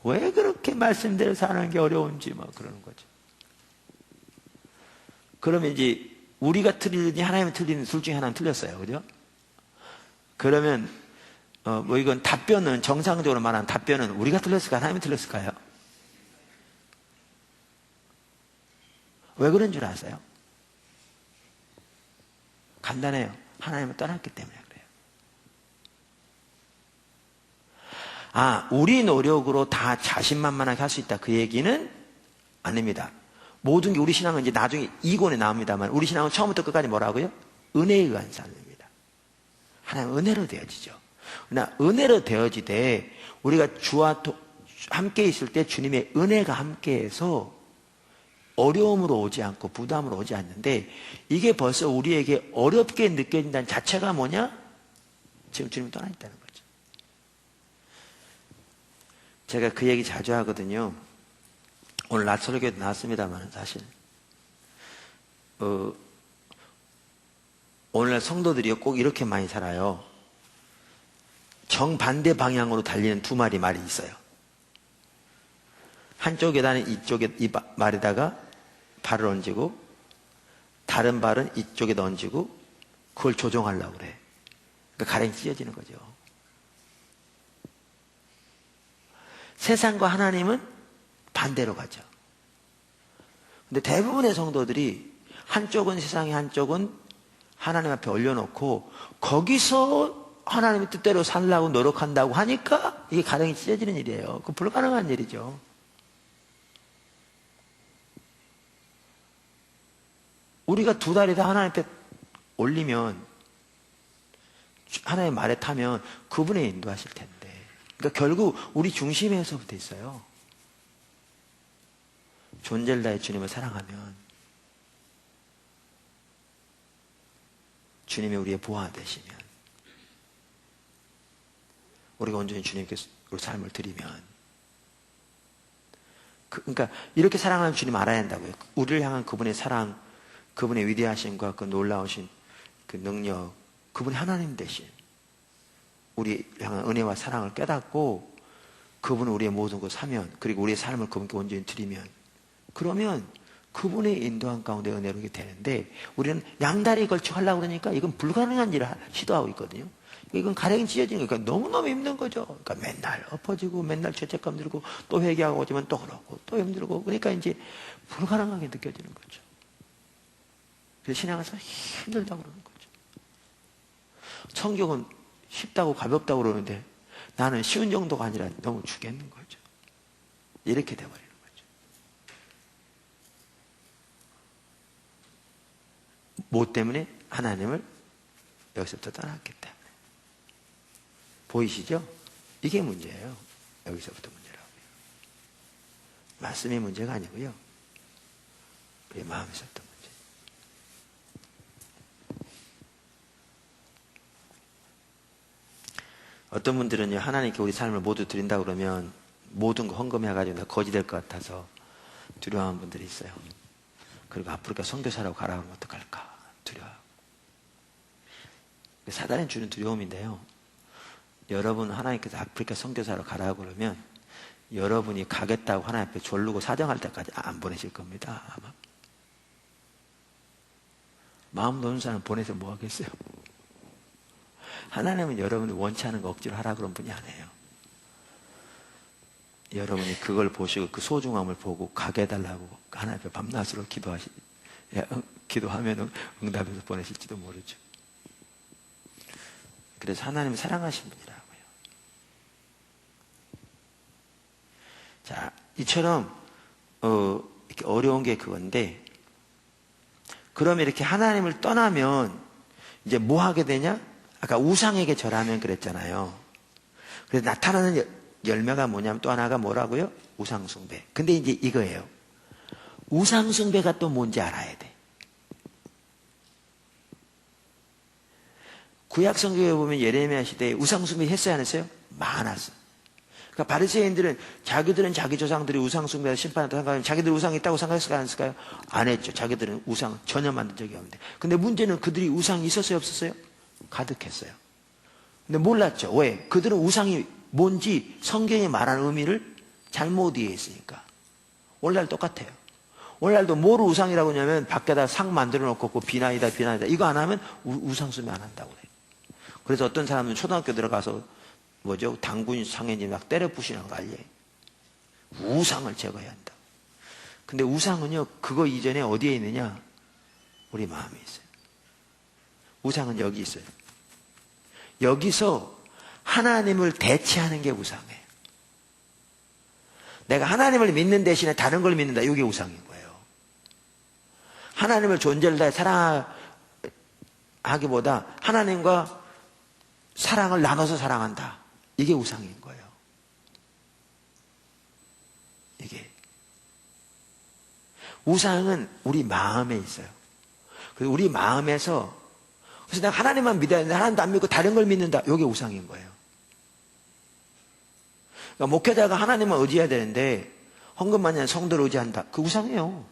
왜 그렇게 말씀대로 사는 게 어려운지 뭐 그러는 거죠. 그러면 이제 우리가 틀리든지 하나님이 틀리는 둘 중에 하나는 틀렸어요. 그죠? 그러면 뭐 이건 답변은 정상적으로 말하는 답변은 우리가 틀렸을까요? 하나님이 틀렸을까요? 왜 그런 줄 아세요? 간단해요. 하나님을 떠났기 때문에 그래요. 우리 노력으로 다 자신만만하게 할 수 있다. 그 얘기는 아닙니다. 모든 게 우리 신앙은 이제 나중에 이권에 나옵니다만 우리 신앙은 처음부터 끝까지 뭐라고요? 은혜에 의한 삶입니다. 하나님 은혜로 되어지죠. 그러나 은혜로 되어지되 우리가 주와 함께 있을 때 주님의 은혜가 함께해서 어려움으로 오지 않고 부담으로 오지 않는데 이게 벌써 우리에게 어렵게 느껴진다는 자체가 뭐냐? 지금 주님 떠나 있다는 거죠. 제가 그 얘기 자주 하거든요. 오늘 낮 설교도 나왔습니다만 사실 오늘날 성도들이 꼭 이렇게 많이 살아요. 정반대 방향으로 달리는 두 마리 말이 있어요. 한쪽 계단은 이쪽에 이 말에다가 발을 얹고 다른 발은 이쪽에 얹고 그걸 조종하려고 그래. 그러니까 가랭이 찢어지는 거죠. 세상과 하나님은 반대로 가죠. 근데 대부분의 성도들이 한쪽은 세상에 한쪽은 하나님 앞에 올려놓고 거기서 하나님의 뜻대로 살려고 노력한다고 하니까 이게 가랭이 찢어지는 일이에요. 그건 불가능한 일이죠. 우리가 두 다리 다 하나님 앞에 올리면 하나님의 말에 타면 그분이 인도하실 텐데 그러니까 결국 우리 중심에서부터 있어요. 존재를 다해 주님을 사랑하면 주님이 우리의 보호가 되시면 우리가 온전히 주님께 삶을 드리면 그러니까 이렇게 사랑하는 주님 알아야 한다고요. 우리를 향한 그분의 사랑, 그분의 위대하심과 그 놀라우신 그 능력, 그분이 하나님 되신 우리 향한 은혜와 사랑을 깨닫고 그분은 우리의 모든 걸 사면, 그리고 우리의 삶을 그분께 온전히 드리면, 그러면 그분의 인도한 가운데 은혜롭게 되는데, 우리는 양다리 걸치고 하려고 그러니까 이건 불가능한 일을 시도하고 있거든요. 이건 가랭이 찢어지는 거니까 너무너무 힘든 거죠. 그러니까 맨날 엎어지고 맨날 죄책감 들고 또 회개하고 오지만 또 그러고 또 힘들고, 그러니까 이제 불가능하게 느껴지는 거죠. 그래서 신앙에서 힘들다고 그러는 거죠. 성경은 쉽다고 가볍다고 그러는데 나는 쉬운 정도가 아니라 너무 죽겠는 거죠. 이렇게 돼버리는 거죠. 뭐 때문에? 하나님을 여기서부터 떠났기 때문에. 보이시죠? 이게 문제예요. 여기서부터 문제라고요. 말씀이 문제가 아니고요. 우리 마음에서부터 문제. 어떤 분들은요, 하나님께 우리 삶을 모두 드린다 그러면 모든 거 헌금해가지고 거지 될 것 같아서 두려워하는 분들이 있어요. 그리고 아프리카 선교사라고 가라 그러면 어떡할까 두려워하고. 사단이 주는 두려움인데요, 여러분 하나님께서 아프리카 선교사로 가라고 그러면 여러분이 가겠다고 하나님 앞에 졸르고 사정할 때까지 안 보내실 겁니다. 아마 마음 놓은 사람 보내서 뭐 하겠어요? 하나님은 여러분이 원치 않은 거 억지로 하라 그런 분이 아니에요. 여러분이 그걸 보시고 그 소중함을 보고 가게 해달라고 하나님 앞에 밤낮으로 기도하면 응답해서 보내실지도 모르죠. 그래서 하나님은 사랑하신 분이라고요. 자, 이처럼 이렇게 어려운 게 그건데, 그러면 이렇게 하나님을 떠나면 이제 뭐 하게 되냐? 아까 우상에게 절하면 그랬잖아요. 그래서 나타나는 열매가 뭐냐면 또 하나가 뭐라고요? 우상숭배. 근데 이제 이거예요. 우상숭배가 또 뭔지 알아야 돼. 구약 성경에 보면 예레미야 시대에 우상숭배 했어요, 안 했어요? 많았어. 그러니까 바리새인들은 자기들은 자기 조상들이 우상숭배를 심판한다고 생각하면 자기들 우상이 있다고 생각했을까요, 안 했을까요? 안 했죠. 자기들은 우상 전혀 만든 적이 없는데. 근데 문제는 그들이 우상이 있었어요, 없었어요? 가득했어요. 근데 몰랐죠. 왜? 그들은 우상이 뭔지 성경이 말하는 의미를 잘못 이해했으니까. 오늘날 똑같아요. 오늘날도 뭐로 우상이라고 하냐면 밖에다 상 만들어 놓고 비나이다 이거 안 하면 우상숭배 안 한다고 그래요. 그래서 어떤 사람은 초등학교 들어가서 당군 상인이 막 때려 부시는 거 알려요. 우상을 제거해야 한다. 근데 우상은요, 그거 이전에 어디에 있느냐? 우리 마음에 있어요. 우상은 여기 있어요. 여기서 하나님을 대체하는 게 우상이에요. 내가 하나님을 믿는 대신에 다른 걸 믿는다. 이게 우상인 거예요. 하나님을 존재를 다해 사랑하기보다 하나님과 사랑을 나눠서 사랑한다. 이게 우상인 거예요. 이게. 우상은 우리 마음에 있어요. 그래서 우리 마음에서, 그래서 내가 하나님만 믿어야 되는데 하나님도 안 믿고 다른 걸 믿는다. 이게 우상인 거예요. 그러니까 목회자가 하나님을 의지해야 되는데 헌금만 하면 성도를 의지한다. 그 우상이에요.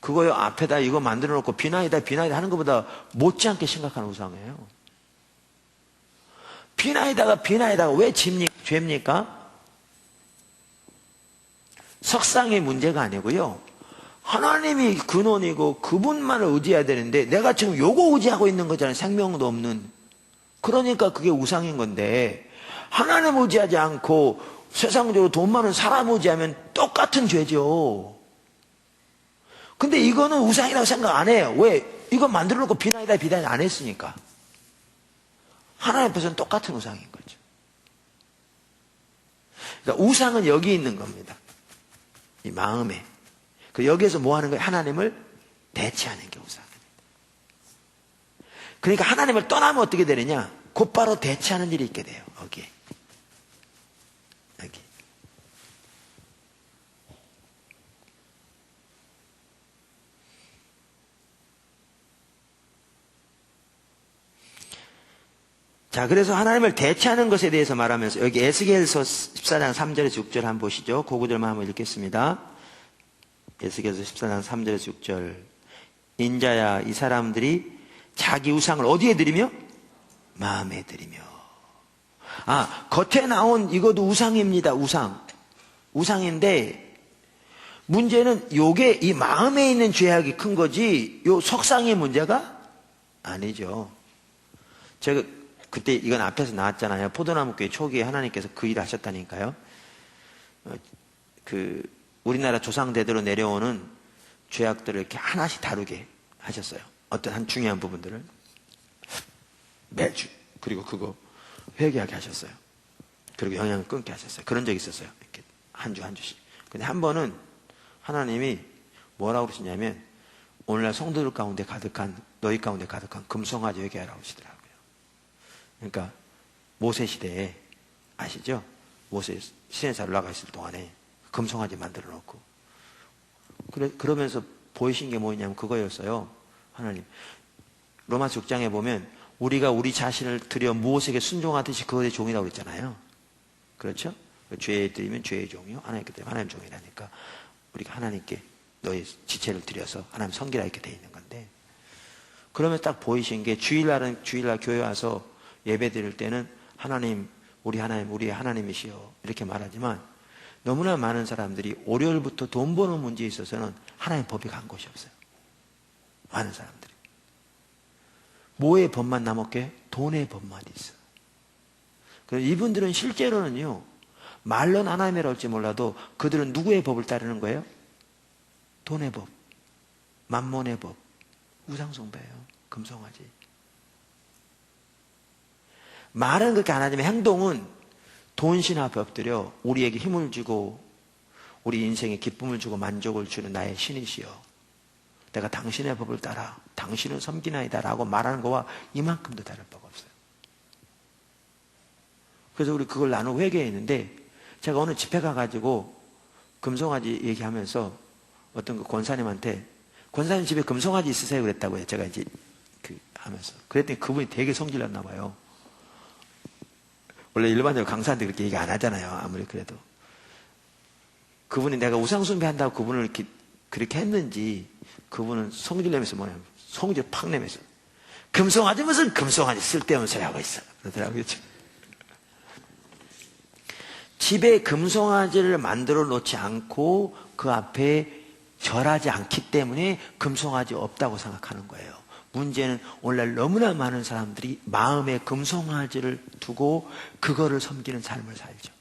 그거요 앞에다 이거 만들어 놓고 비나이다 하는 것보다 못지않게 심각한 우상이에요. 비나이다가 왜 죄입니까? 석상의 문제가 아니고요. 하나님이 근원이고 그분만을 의지해야 되는데 내가 지금 요거 의지하고 있는 거잖아요. 생명도 없는. 그러니까 그게 우상인 건데, 하나님 의지하지 않고 세상적으로 돈 많은 사람 의지하면 똑같은 죄죠. 근데 이거는 우상이라고 생각 안 해요. 왜? 이거 만들어 놓고 비나이다 안 했으니까. 하나님 앞에서는 똑같은 우상인 거죠. 그러니까 우상은 여기 있는 겁니다. 이 마음에. 여기에서 뭐 하는 거예요? 하나님을 대체하는 게 우상입니다. 그러니까 하나님을 떠나면 어떻게 되느냐? 곧바로 대체하는 일이 있게 돼요. 여기. 자, 그래서 하나님을 대체하는 것에 대해서 말하면서 여기 에스겔서 14장 3절에서 6절 한번 보시죠. 그 구절만 한번 읽겠습니다. 에스겔서 14장 3절에서 6절. 인자야, 이 사람들이 자기 우상을 어디에 드리며? 마음에 드리며. 겉에 나온 이것도 우상입니다. 우상인데 문제는 요게 이 마음에 있는 죄악이 큰 거지 요 석상의 문제가 아니죠. 제가 그때 이건 앞에서 나왔잖아요. 포도나무교회 초기에 하나님께서 그 일을 하셨다니까요. 우리나라 조상대대로 내려오는 죄악들을 이렇게 하나씩 다루게 하셨어요. 어떤 한 중요한 부분들을 매주, 그리고 그거 회개하게 하셨어요. 그리고 영향을 끊게 하셨어요. 그런 적이 있었어요. 이렇게 한 주씩. 근데 한 번은 하나님이 뭐라고 그러시냐면 오늘날 성도들 가운데 가득한, 너희 가운데 가득한 금송아지 회개하라고 하시더라고요. 그러니까 모세 시대에 아시죠? 모세 시내산 올라가 있을 동안에 금송아지 만들어 놓고 그러면서 보이신 게 뭐였냐면 그거였어요. 하나님 로마서 6장에 보면 우리가 우리 자신을 들여 무엇에게 순종하듯이 그것의 종이라고 그랬잖아요. 그렇죠? 죄에 드리면 죄의 종이요, 하나님께 드리면 하나님 종이라니까 우리가 하나님께 너의 지체를 드려서 하나님 섬기라 이렇게 돼 있는 건데, 그러면 딱 보이신 게 주일날 교회 와서 예배 드릴 때는 하나님, 우리 하나님이시여 이렇게 말하지만 너무나 많은 사람들이 월요일부터 돈 버는 문제에 있어서는 하나님 법에 간 곳이 없어요. 많은 사람들이. 뭐의 법만 남았게? 돈의 법만 있어요. 그래서 이분들은 실제로는요, 말로는 하나님이라 할지 몰라도 그들은 누구의 법을 따르는 거예요? 돈의 법, 만몬의 법, 우상숭배예요. 금송아지. 말은 그렇게 안 하지만 행동은 돈 신화 법들여 우리에게 힘을 주고 우리 인생에 기쁨을 주고 만족을 주는 나의 신이시여, 내가 당신의 법을 따라 당신을 섬기나이다 라고 말하는 거와 이만큼도 다를 바가 없어요. 그래서 우리 그걸 나누고 회개했는데, 제가 오늘 집회 가가지고 금송아지 얘기하면서 어떤 그 권사님한테 권사님 집에 금송아지 있으세요? 그랬다고요. 제가 이제 하면서 그랬더니 그분이 되게 성질났나 봐요. 원래 일반적으로 강사한테 그렇게 얘기 안 하잖아요. 아무리 그래도. 그분이 내가 우상숭배 한다고 그분을 그렇게 했는지, 그분은 성질 내면서 뭐냐면, 성질 팍 내면서, 금송아지 무슨 금송아지 쓸데없는 소리 하고 있어. 그러더라고요. 집에 금송아지를 만들어 놓지 않고 그 앞에 절하지 않기 때문에 금송아지 없다고 생각하는 거예요. 문제는 오늘날 너무나 많은 사람들이 마음에 금송아지를 두고 그거를 섬기는 삶을 살죠.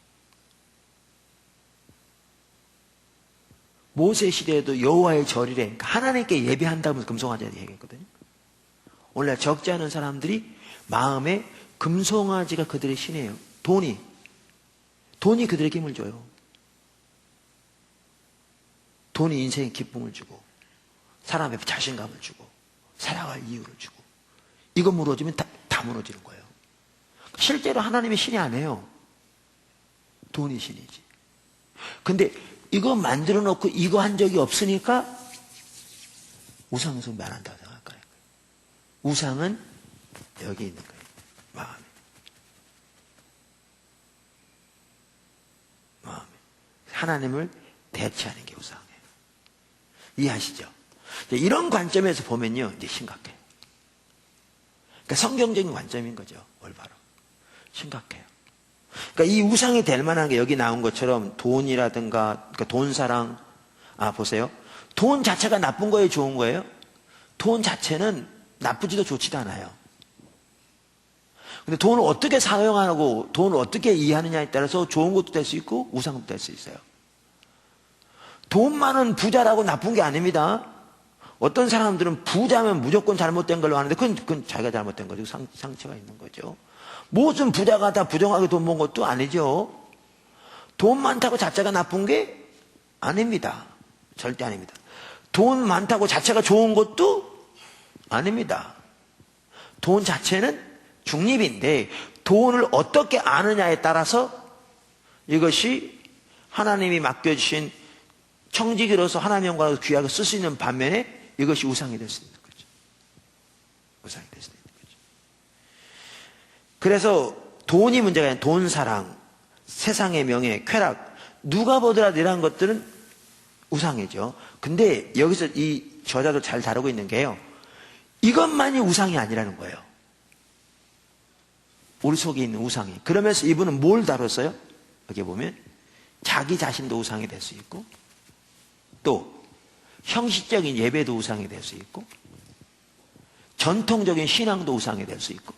모세 시대에도 여호와의 절이래, 그러니까 하나님께 예배한다면서 금송아지를 얘기했거든요. 오늘날 적지 않은 사람들이 마음에 금송아지가 그들의 신이에요. 돈이 그들에게 힘을 줘요. 돈이 인생에 기쁨을 주고 사람의 자신감을 주고 살아갈 이유를 주고, 이거 무너지면 다 무너지는 거예요. 실제로 하나님의 신이 아니에요. 돈이 신이지. 근데 이거 만들어 놓고 이거 한 적이 없으니까 우상숭배 안 한다고 생각할 거예요. 우상은 여기 있는 거예요. 마음에. 하나님을 대체하는 게 우상이에요. 이해하시죠? 이런 관점에서 보면요, 이제 심각해요. 그러니까 성경적인 관점인 거죠. 올바로. 심각해요. 그러니까 이 우상이 될 만한 게 여기 나온 것처럼 돈이라든가, 그러니까 돈 사랑. 보세요. 돈 자체가 나쁜 거예요, 좋은 거예요? 돈 자체는 나쁘지도 좋지도 않아요. 근데 돈을 어떻게 사용하고 돈을 어떻게 이해하느냐에 따라서 좋은 것도 될 수 있고 우상도 될 수 있어요. 돈 많은 부자라고 나쁜 게 아닙니다. 어떤 사람들은 부자면 무조건 잘못된 걸로 하는데 그건 자기가 잘못된 거죠. 상처가 있는 거죠. 무슨 부자가 다 부정하게 돈 번 것도 아니죠. 돈 많다고 자체가 나쁜 게 아닙니다. 절대 아닙니다. 돈 많다고 자체가 좋은 것도 아닙니다. 돈 자체는 중립인데 돈을 어떻게 아느냐에 따라서 이것이 하나님이 맡겨주신 청지기로서 하나님의 영광을 귀하게 쓸 수 있는 반면에 이것이 우상이 될 수 있는 거죠. 우상이 될 수 있는 거죠. 그래서 돈이 문제가 아니라 돈 사랑, 세상의 명예, 쾌락, 누가 보더라도 이러한 것들은 우상이죠. 근데 여기서 이 저자도 잘 다루고 있는 게요, 이것만이 우상이 아니라는 거예요. 우리 속에 있는 우상이. 그러면서 이분은 뭘 다뤘어요? 여기 보면 자기 자신도 우상이 될 수 있고, 또 형식적인 예배도 우상이 될 수 있고, 전통적인 신앙도 우상이 될 수 있고,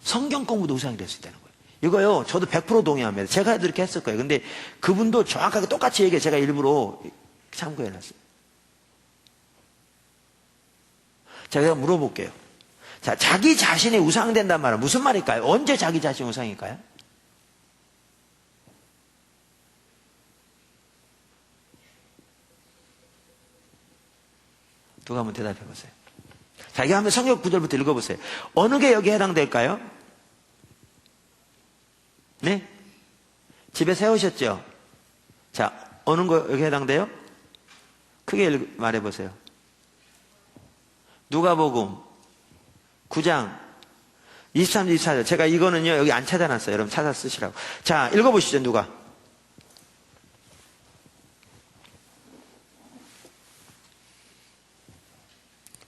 성경 공부도 우상이 될 수 있다는 거예요. 이거요, 저도 100% 동의합니다. 제가 이렇게 했을 거예요. 근데 그분도 정확하게 똑같이 얘기해. 제가 일부러 참고해 놨어요. 제가 물어볼게요. 자, 자기 자신이 우상된단 말은 무슨 말일까요? 언제 자기 자신이 우상일까요? 누가 한번 대답해 보세요. 자, 이거 한번 성경 구절부터 읽어보세요. 어느 게 여기에 해당될까요? 네? 집에 세우셨죠? 자, 어느 거 여기 해당돼요? 크게 말해보세요. 누가복음 9장 23, 24절. 제가 이거는요 여기 안 찾아놨어요. 여러분 찾아 쓰시라고. 자, 읽어보시죠. 누가?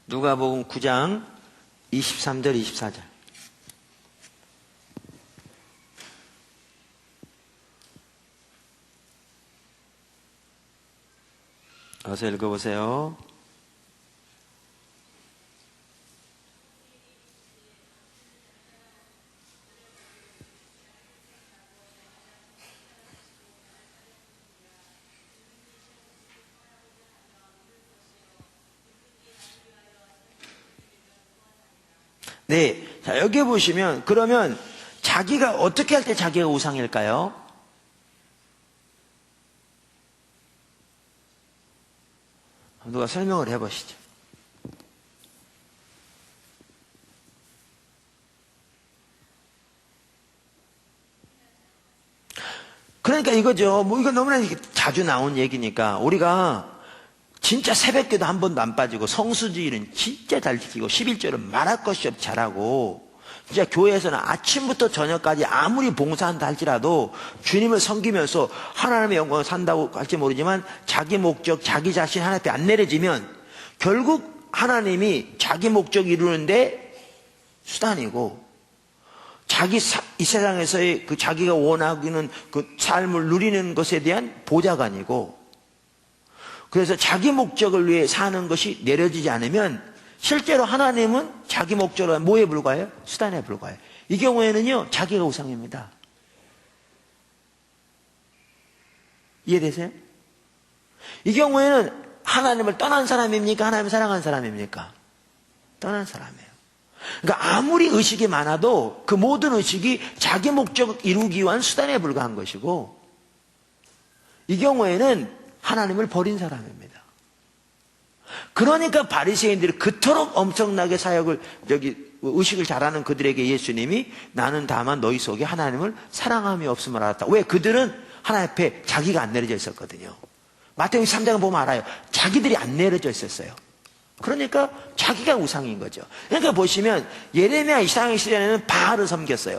누가복음 9장 23절 24절. 어서 읽어보세요. 네. 자, 여기 보시면, 그러면 자기가 어떻게 할 때 자기가 우상일까요? 누가 설명을 해보시죠. 그러니까 이거죠. 뭐 이거 너무나 자주 나온 얘기니까 우리가 진짜 새벽기도 한 번도 안 빠지고 성수주의는 진짜 잘 지키고 11조는 말할 것이 없이 잘하고 진짜 교회에서는 아침부터 저녁까지 아무리 봉사한다 할지라도 주님을 섬기면서 하나님의 영광을 산다고 할지 모르지만 자기 목적, 자기 자신 하나님 앞에 안 내려지면 결국 하나님이 자기 목적 이루는데 수단이고 이 세상에서의 그 자기가 원하기는 그 삶을 누리는 것에 대한 보좌관이고 그래서 자기 목적을 위해 사는 것이 내려지지 않으면 실제로 하나님은 자기 목적으로 뭐에 불과해요? 수단에 불과해요. 이 경우에는요 자기가 우상입니다. 이해되세요? 이 경우에는 하나님을 떠난 사람입니까? 하나님을 사랑한 사람입니까? 떠난 사람이에요. 그러니까 아무리 의식이 많아도 그 모든 의식이 자기 목적을 이루기 위한 수단에 불과한 것이고 이 경우에는 하나님을 버린 사람입니다. 그러니까 바리새인들이 그토록 엄청나게 사역을 의식을 잘하는 그들에게 예수님이 나는 다만 너희 속에 하나님을 사랑함이 없음을 알았다. 왜? 그들은 하나님 앞에 자기가 안 내려져 있었거든요. 마태복음 3장을 보면 알아요. 자기들이 안 내려져 있었어요. 그러니까 자기가 우상인 거죠. 그러니까 보시면 예레미야 이상의 시대에는 바알을 섬겼어요.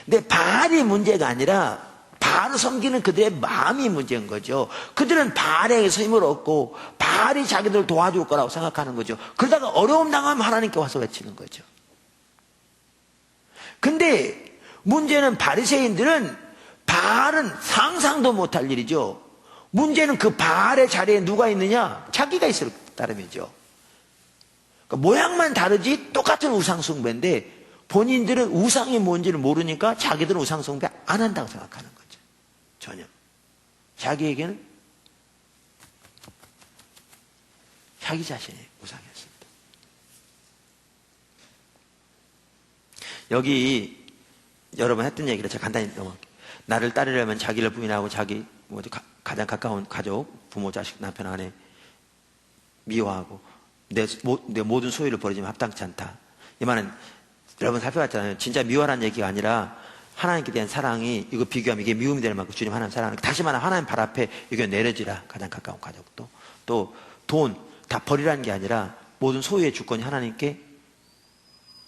근데 바알이 문제가 아니라 바알을 섬기는 그들의 마음이 문제인 거죠. 그들은 바알에게서 힘을 얻고 바알이 자기들을 도와줄 거라고 생각하는 거죠. 그러다가 어려움 당하면 하나님께 와서 외치는 거죠. 근데 문제는 바리새인들은 바알은 상상도 못할 일이죠. 문제는 그 바알의 자리에 누가 있느냐? 자기가 있을 따름이죠. 그러니까 모양만 다르지 똑같은 우상 숭배인데 본인들은 우상이 뭔지를 모르니까 자기들은 우상 숭배 안 한다고 생각하는 거죠. 전혀. 자기에게는 자기 자신이 우상이었습니다. 여기 여러 번 했던 얘기를 제가 간단히 넘어갈게요. 나를 따르려면 자기를 부인하고 자기 가장 가까운 가족, 부모, 자식, 남편, 아내 미워하고 내 모든 소유를 버리지만 합당치 않다. 이 말은 여러분 살펴봤잖아요. 진짜 미워라는 얘기가 아니라 하나님께 대한 사랑이 이거 비교하면 이게 미움이 되는 만큼 주님 하나님 사랑하는 다시 말하면 하나님 발 앞에 이거 내려지라. 가장 가까운 가족도 또 돈 다 버리라는 게 아니라 모든 소유의 주권이 하나님께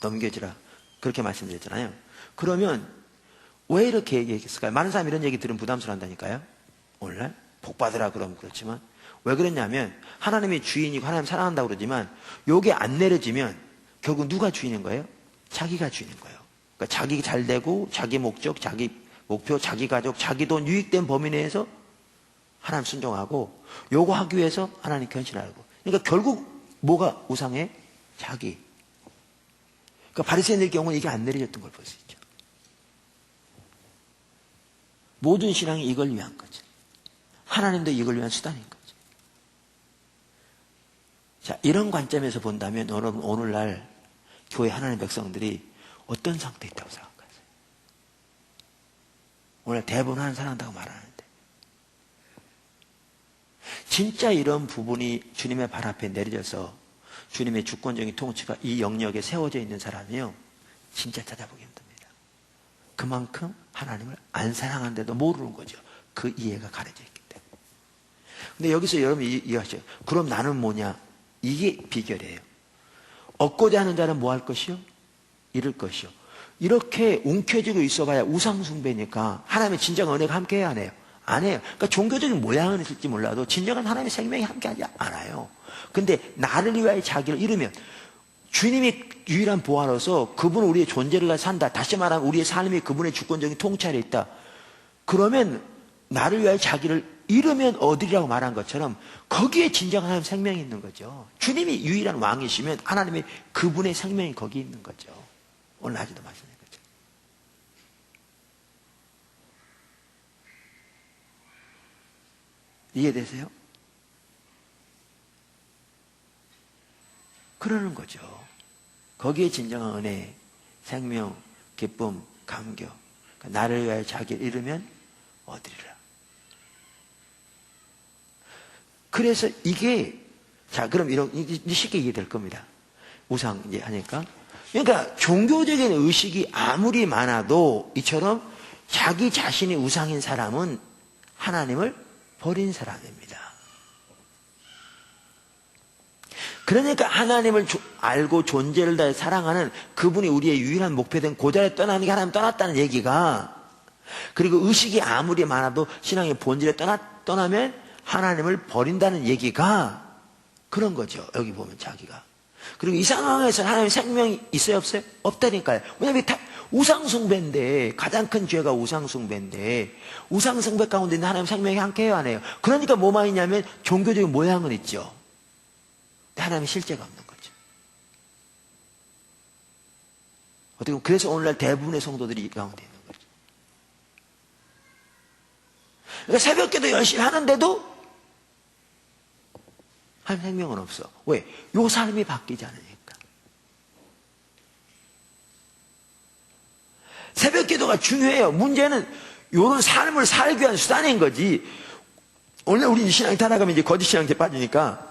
넘겨지라. 그렇게 말씀드렸잖아요. 그러면 왜 이렇게 얘기했을까요? 많은 사람이 이런 얘기 들으면 부담스러워한다니까요. 오늘날 복 받으라 그러면 그렇지만 왜 그랬냐면 하나님이 주인이고 하나님 사랑한다고 그러지만 요게 안 내려지면 결국 누가 주인인 거예요? 자기가 주인인 거예요. 그러니까 자기 잘 되고 자기 목적, 자기 목표, 자기 가족, 자기 돈 유익된 범위 내에서 하나님 순종하고 요거 하기 위해서 하나님 견신하고. 그러니까 결국 뭐가 우상해? 자기. 그러니까 바리새인의 경우는 이게 안 내려졌던 걸 볼 수 있죠. 모든 신앙이 이걸 위한 거죠. 하나님도 이걸 위한 수단인 거죠. 자, 이런 관점에서 본다면 여러분 오늘날 교회 하나님의 백성들이 어떤 상태에 있다고 생각하세요? 오늘 대부분 하나님 사랑한다고 말하는데 진짜 이런 부분이 주님의 발 앞에 내려져서 주님의 주권적인 통치가 이 영역에 세워져 있는 사람이요 진짜 찾아보기 힘듭니다. 그만큼 하나님을 안 사랑하는데도 모르는 거죠. 그 이해가 가려져 있기 때문에. 근데 여기서 여러분이 이해하셔요. 그럼 나는 뭐냐? 이게 비결이에요. 얻고자 하는 자는 뭐 할 것이요? 잃을 것이요. 이렇게 움켜쥐고 있어봐야 우상숭배니까 하나님의 진정한 은혜가 함께해야 하네요. 안 해요. 그러니까 종교적인 모양은 있을지 몰라도 진정한 하나님의 생명이 함께하지 않아요. 근데 나를 위하여 자기를 잃으면 주님이 유일한 보화로서 그분은 우리의 존재를 산다. 다시 말하면 우리의 삶이 그분의 주권적인 통치 아래 있다. 그러면 나를 위하여 자기를 잃으면 얻으리라고 말한 것처럼 거기에 진정한 하나님의 생명이 있는 거죠. 주님이 유일한 왕이시면 하나님의 그분의 생명이 거기 있는 거죠. 오늘 낮에도 말씀드린 거죠. 이해되세요? 그러는 거죠. 거기에 진정한 은혜, 생명, 기쁨, 감격. 그러니까 나를 위하여 자기를 잃으면 얻으리라. 그래서 이게 자 그럼 이런 쉽게 이해될 겁니다. 우상 이제 하니까. 그러니까 종교적인 의식이 아무리 많아도 이처럼 자기 자신이 우상인 사람은 하나님을 버린 사람입니다. 그러니까 하나님을 알고 존재를 다해 사랑하는 그분이 우리의 유일한 목표된 고자를 떠나는 게 하나님 떠났다는 얘기가 그리고 의식이 아무리 많아도 신앙의 본질에 떠나면 하나님을 버린다는 얘기가 그런 거죠. 여기 보면 자기가. 그리고 이 상황에서 하나님의 생명이 있어요 없어요? 없다니까요. 왜냐하면 우상숭배인데 가장 큰 죄가 우상숭배인데 우상숭배 가운데 있는 하나님의 생명이 함께해야 하네요. 그러니까 뭐만 있냐면 종교적인 모양은 있죠. 하나님의 실제가 없는 거죠. 어떻게 보면 그래서 오늘날 대부분의 성도들이 이 가운데 있는 거죠. 그러니까 새벽기도 열심히 하는데도 하나님 생명은 없어. 왜? 요 삶이 바뀌지 않으니까. 새벽기도가 중요해요. 문제는 요런 삶을 살기 위한 수단인 거지. 오늘 우리 신앙이 타나가면 이제 거짓 신앙에 빠지니까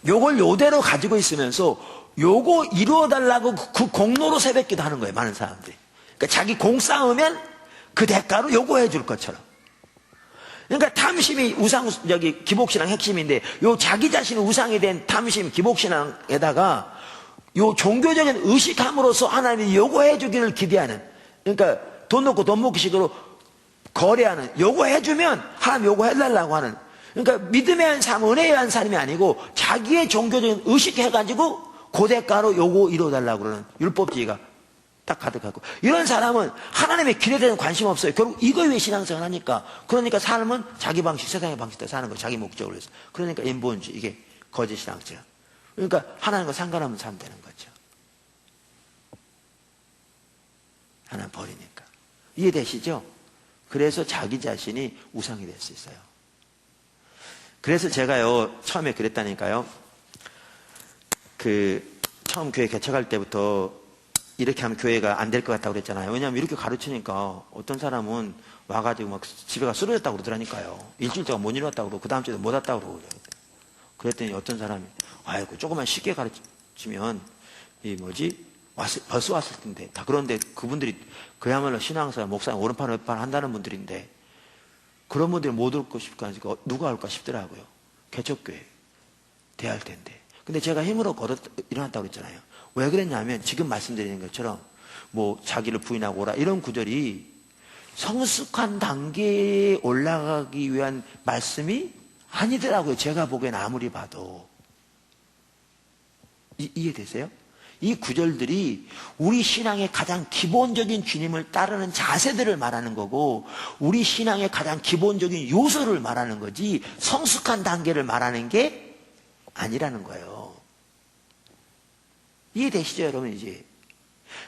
요걸 요대로 가지고 있으면서 요거 이루어달라고 그 공로로 새벽기도 하는 거예요. 많은 사람들이. 그러니까 자기 공 쌓으면 그 대가로 요거 해줄 것처럼. 그러니까 탐심이 기복신앙 핵심인데 요 자기 자신이 우상이 된 탐심 기복신앙에다가 요 종교적인 의식함으로써 하나님이 요거 해주기를 기대하는 그러니까 돈 놓고 돈 먹기식으로 거래하는 요거 해주면 하나님 요거 해달라고 하는 그러니까 믿음에 대한 삶, 은혜에 대한 삶이 아니고 자기의 종교적인 의식해가지고 고대가로 요거 이루어달라고 그러는 율법주의가 딱 가득하고 이런 사람은 하나님의 길에 대한 관심 없어요. 결국 이거 위해 신앙생활 하니까 그러니까 삶은 자기 방식, 세상의 방식대로 사는 거 자기 목적으로 해서 그러니까 인본주의, 이게 거짓 신앙제야. 그러니까 하나님과 상관없는 삶 되는 거죠. 하나님 버리니까. 이해되시죠? 그래서 자기 자신이 우상이 될 수 있어요. 그래서 제가요 처음에 그랬다니까요. 처음 교회 개척할 때부터 이렇게 하면 교회가 안 될 것 같다고 그랬잖아요. 왜냐하면 이렇게 가르치니까 어떤 사람은 와가지고 막 집에 가 쓰러졌다고 그러더라니까요. 일주일 동안 못 일어났다고 그러고 그 다음 주에도 못 왔다고 그러고 그랬더니 어떤 사람이 아이고 조금만 쉽게 가르치면 벌써 왔을 텐데 다 그런데 그분들이 그야말로 신앙생활 목사님 오른팔 왼팔 한다는 분들인데 그런 분들이 못 올까 싶고 하니까 누가 올까 싶더라고요. 개척교회 대할 텐데. 근데 제가 힘으로 일어났다고 그랬잖아요. 왜 그랬냐면 지금 말씀드리는 것처럼 자기를 부인하고 오라 이런 구절이 성숙한 단계에 올라가기 위한 말씀이 아니더라고요. 제가 보기엔 아무리 봐도. 이해되세요? 이 구절들이 우리 신앙의 가장 기본적인 주님을 따르는 자세들을 말하는 거고, 우리 신앙의 가장 기본적인 요소를 말하는 거지 성숙한 단계를 말하는 게 아니라는 거예요. 이해되시죠, 여러분? 이제.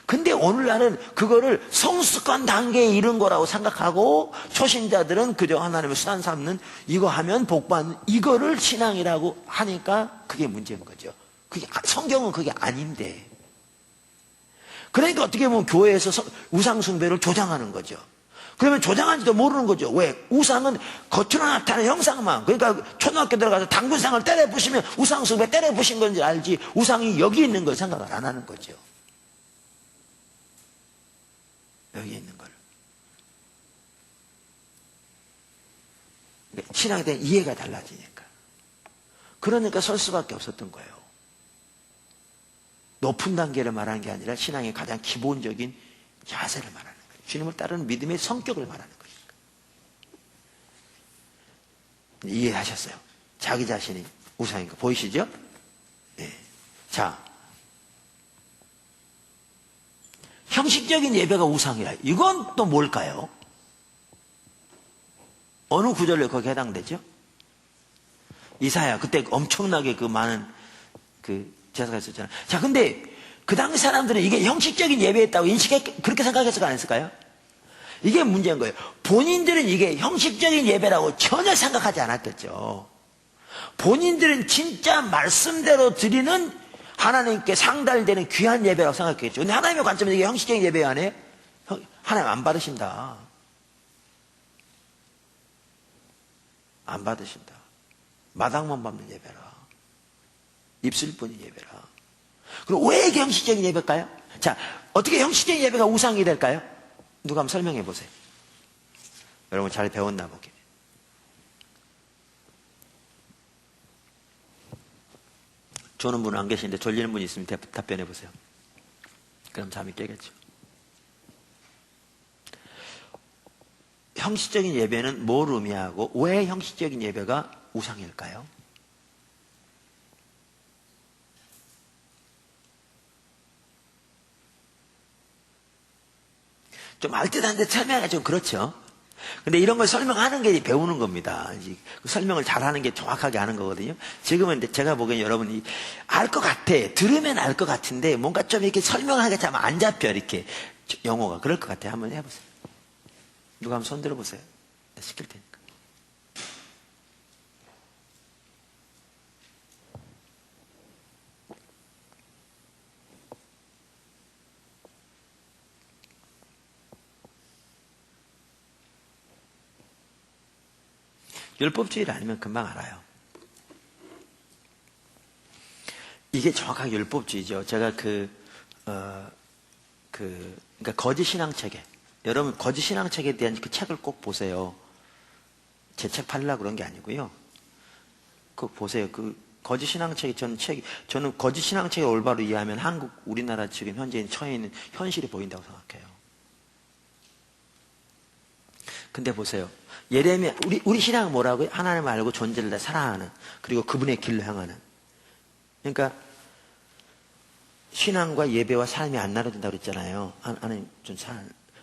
근데 오늘날은 그거를 성숙한 단계에 이른 거라고 생각하고, 초신자들은 그저 하나님의 수단 삼는, 이거 하면 복받는, 이거를 신앙이라고 하니까 그게 문제인 거죠. 성경은 그게 아닌데. 그러니까 어떻게 보면 교회에서 우상숭배를 조장하는 거죠. 그러면 조장한지도 모르는 거죠. 왜? 우상은 겉으로 나타나는 형상만. 그러니까 초등학교 들어가서 당근상을 때려 부시면 우상숭배 때려 부신 건지 알지, 우상이 여기 있는 걸 생각을 안 하는 거죠. 여기 있는 걸. 신앙에 대한 이해가 달라지니까. 그러니까 설 수밖에 없었던 거예요. 높은 단계를 말하는 게 아니라 신앙의 가장 기본적인 자세를 말하는 거예요. 주님을 따르는 믿음의 성격을 말하는 거예요. 이해하셨어요? 자기 자신이 우상인 거 보이시죠? 네. 자, 형식적인 예배가 우상이라. 이건 또 뭘까요? 어느 구절에 거기에 해당되죠? 이사야, 그때 엄청나게 그 많은 그 제사가 있었잖아요. 자, 근데 그 당시 사람들은 이게 형식적인 예배였다고 그렇게 생각했을까 안 했을까요? 이게 문제인 거예요. 본인들은 이게 형식적인 예배라고 전혀 생각하지 않았겠죠. 본인들은 진짜 말씀대로 드리는 하나님께 상달되는 귀한 예배라고 생각했겠죠. 근데 하나님의 관점에서 이게 형식적인 예배 아니에요? 하나님 안 받으신다. 안 받으신다. 마당만 밟는 예배라. 입술뿐인 예배라. 그럼 왜 이게 형식적인 예배일까요? 자, 어떻게 형식적인 예배가 우상이 될까요? 누가 한번 설명해 보세요. 여러분 잘 배웠나 보게. 조는 분은 안 계시는데 졸리는 분이 있으면 답변해 보세요. 그럼 잠이 깨겠죠. 형식적인 예배는 뭘 의미하고 왜 형식적인 예배가 우상일까요? 좀 알듯한데 설명하기가 좀 그렇죠. 근데 이런 걸 설명하는 게 배우는 겁니다. 설명을 잘하는 게 정확하게 하는 거거든요. 지금은 제가 보기엔 여러분이 알 것 같아. 들으면 알 것 같은데 뭔가 좀 이렇게 설명하기가 참 안 잡혀. 이렇게 영어가. 그럴 것 같아요. 한번 해보세요. 누가 한번 손 들어보세요. 내가 시킬 테니까. 율법주의를 아니면 금방 알아요. 이게 정확하게 율법주의죠. 제가 그러니까 거짓 신앙책에, 여러분 거짓 신앙책에 대한 그 책을 꼭 보세요. 제 책 팔려고 그런 게 아니고요. 꼭 보세요. 그 거짓 신앙책이 저는 거짓 신앙책을 올바로 이해하면 우리나라 지금 현재 처해 있는 현실이 보인다고 생각해요. 근데 보세요. 예레미야, 우리 신앙은 뭐라고요? 하나님을 알고 존재를 다 사랑하는, 그리고 그분의 길로 향하는. 그러니까 신앙과 예배와 삶이 안 나눠진다고 그랬잖아요. 하나님 좀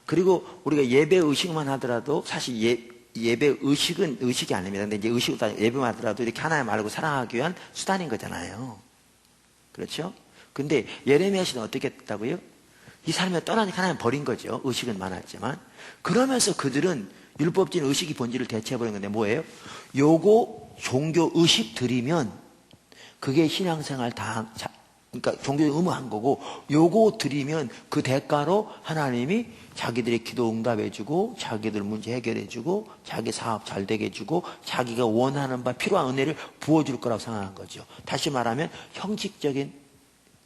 그리고 우리가 예배 의식만 하더라도 사실 예배 의식은 의식이 아닙니다. 근데 이제 의식을 예배만 하더라도 이렇게 하나님 알고 사랑하기 위한 수단인 거잖아요. 그렇죠? 근데 예레미야 씨는 어떻게 했다고요? 이 삶에 떠나니까 하나님 버린 거죠. 의식은 많았지만. 그러면서 그들은 율법주의는 의식이 본질을 대체해버린 건데 뭐예요? 요거 종교 의식 드리면 그게 신앙생활 그러니까 종교의 의무한 거고, 요거 드리면 그 대가로 하나님이 자기들의 기도 응답해주고, 자기들 문제 해결해주고, 자기 사업 잘 되게 해주고, 자기가 원하는 바 필요한 은혜를 부어줄 거라고 생각한 거죠. 다시 말하면 형식적인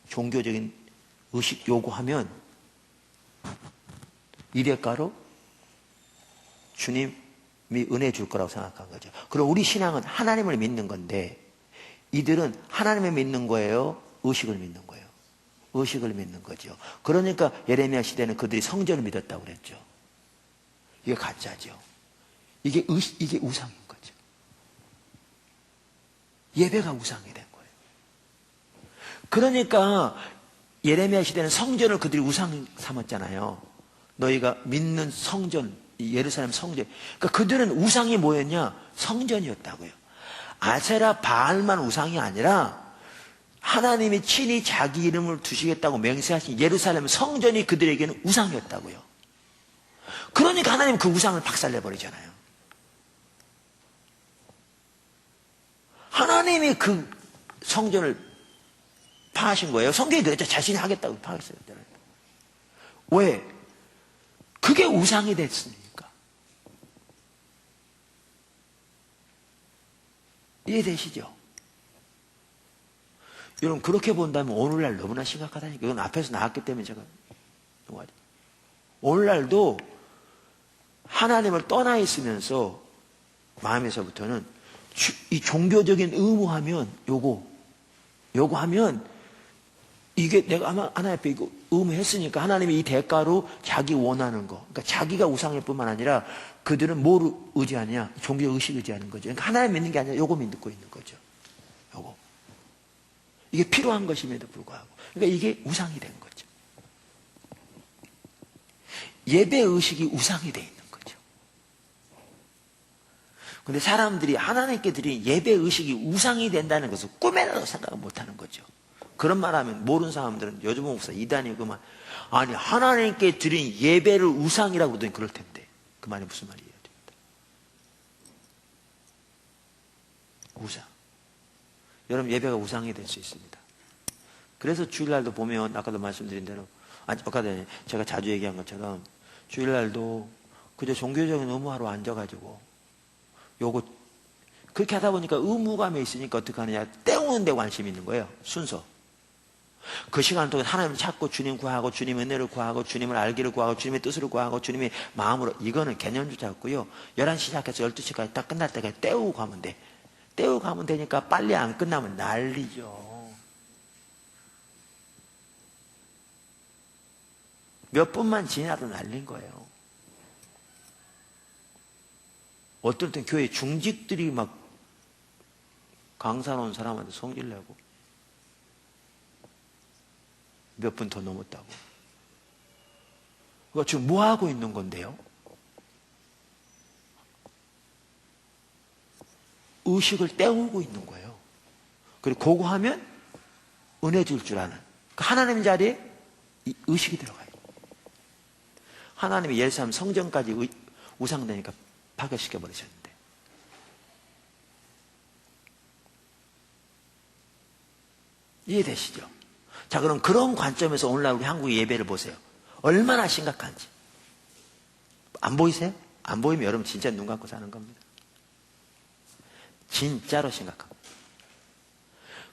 종교적인 의식 요구하면 이 대가로 주님이 은혜 줄 거라고 생각한 거죠. 그럼 우리 신앙은 하나님을 믿는 건데, 이들은 하나님을 믿는 거예요? 의식을 믿는 거예요? 의식을 믿는 거죠. 그러니까 예레미야 시대는 그들이 성전을 믿었다고 그랬죠. 이게 가짜죠. 이게 우상인 거죠. 예배가 우상이 된 거예요. 그러니까 예레미야 시대는 성전을 그들이 우상 삼았잖아요. 너희가 믿는 성전, 예루살렘 성전. 그러니까 그들은 우상이 뭐였냐? 성전이었다고요. 아세라 바알만 우상이 아니라 하나님이 친히 자기 이름을 두시겠다고 맹세하신 예루살렘 성전이 그들에게는 우상이었다고요. 그러니까 하나님은 그 우상을 박살내버리잖아요. 하나님이 그 성전을 파하신 거예요. 성경이 그랬죠. 자신이 하겠다고 파했어요. 왜? 그게 우상이 됐으니까. 이해되시죠? 여러분, 그렇게 본다면 오늘날 너무나 심각하다니까. 이건 앞에서 나왔기 때문에 제가 오늘날도 하나님을 떠나 있으면서 마음에서부터는 이 종교적인 의무하면 요거 하면 이게 내가 아마 하나님 앞에 이거 의무했으니까 하나님이 이 대가로 자기 원하는 거, 그러니까 자기가 우상일 뿐만 아니라 그들은 뭘 의지하냐? 종교 의식 의지하는 거죠. 그러니까 하나님 믿는 게 아니라 요거 믿고 있는 거죠. 요거. 이게 필요한 것임에도 불구하고. 그러니까 이게 우상이 된 거죠. 예배 의식이 우상이 돼 있는 거죠. 근데 사람들이 하나님께 드린 예배 의식이 우상이 된다는 것을 꿈에라도 생각을 못 하는 거죠. 그런 말 하면 모르는 사람들은 요즘 목사 이단이구만. 아니, 하나님께 드린 예배를 우상이라고 하더니 그럴 텐데. 그 말이 무슨 말이에요? 우상. 여러분, 예배가 우상이 될 수 있습니다. 그래서 주일날도 보면 아까도 말씀드린 대로, 아까 전에 제가 자주 얘기한 것처럼 주일날도 그저 종교적인 의무하러 앉아가지고 요거 그렇게 하다 보니까 의무감에 있으니까 어떻게 하느냐, 때우는 데 관심이 있는 거예요. 순서. 그 시간 동안 하나님을 찾고 주님 구하고 주님의 은혜를 구하고 주님을 알기를 구하고 주님의 뜻을 구하고 주님의 마음으로, 이거는 개념주자 없고요. 11시 시작해서 12시까지 딱 끝날 때까지 때우고 가면 돼. 때우고 가면 되니까 빨리 안 끝나면 난리죠. 몇 분만 지나도 난린 거예요. 어떨 땐 교회 중직들이 막 강사 온 사람한테 성질 내고 몇 분 더 넘었다고. 그러니까 지금 뭐 하고 있는 건데요? 의식을 때우고 있는 거예요. 그리고 그거 하면 은혜 줄 줄 아는. 하나님 자리에 이 의식이 들어가요. 하나님이 예루살렘 성전까지 우상되니까 파괴시켜 버리셨는데. 이해되시죠? 자, 그럼 그런 관점에서 오늘날 우리 한국의 예배를 보세요. 얼마나 심각한지. 안 보이세요? 안 보이면 여러분 진짜 눈 감고 사는 겁니다. 진짜로 심각합니다.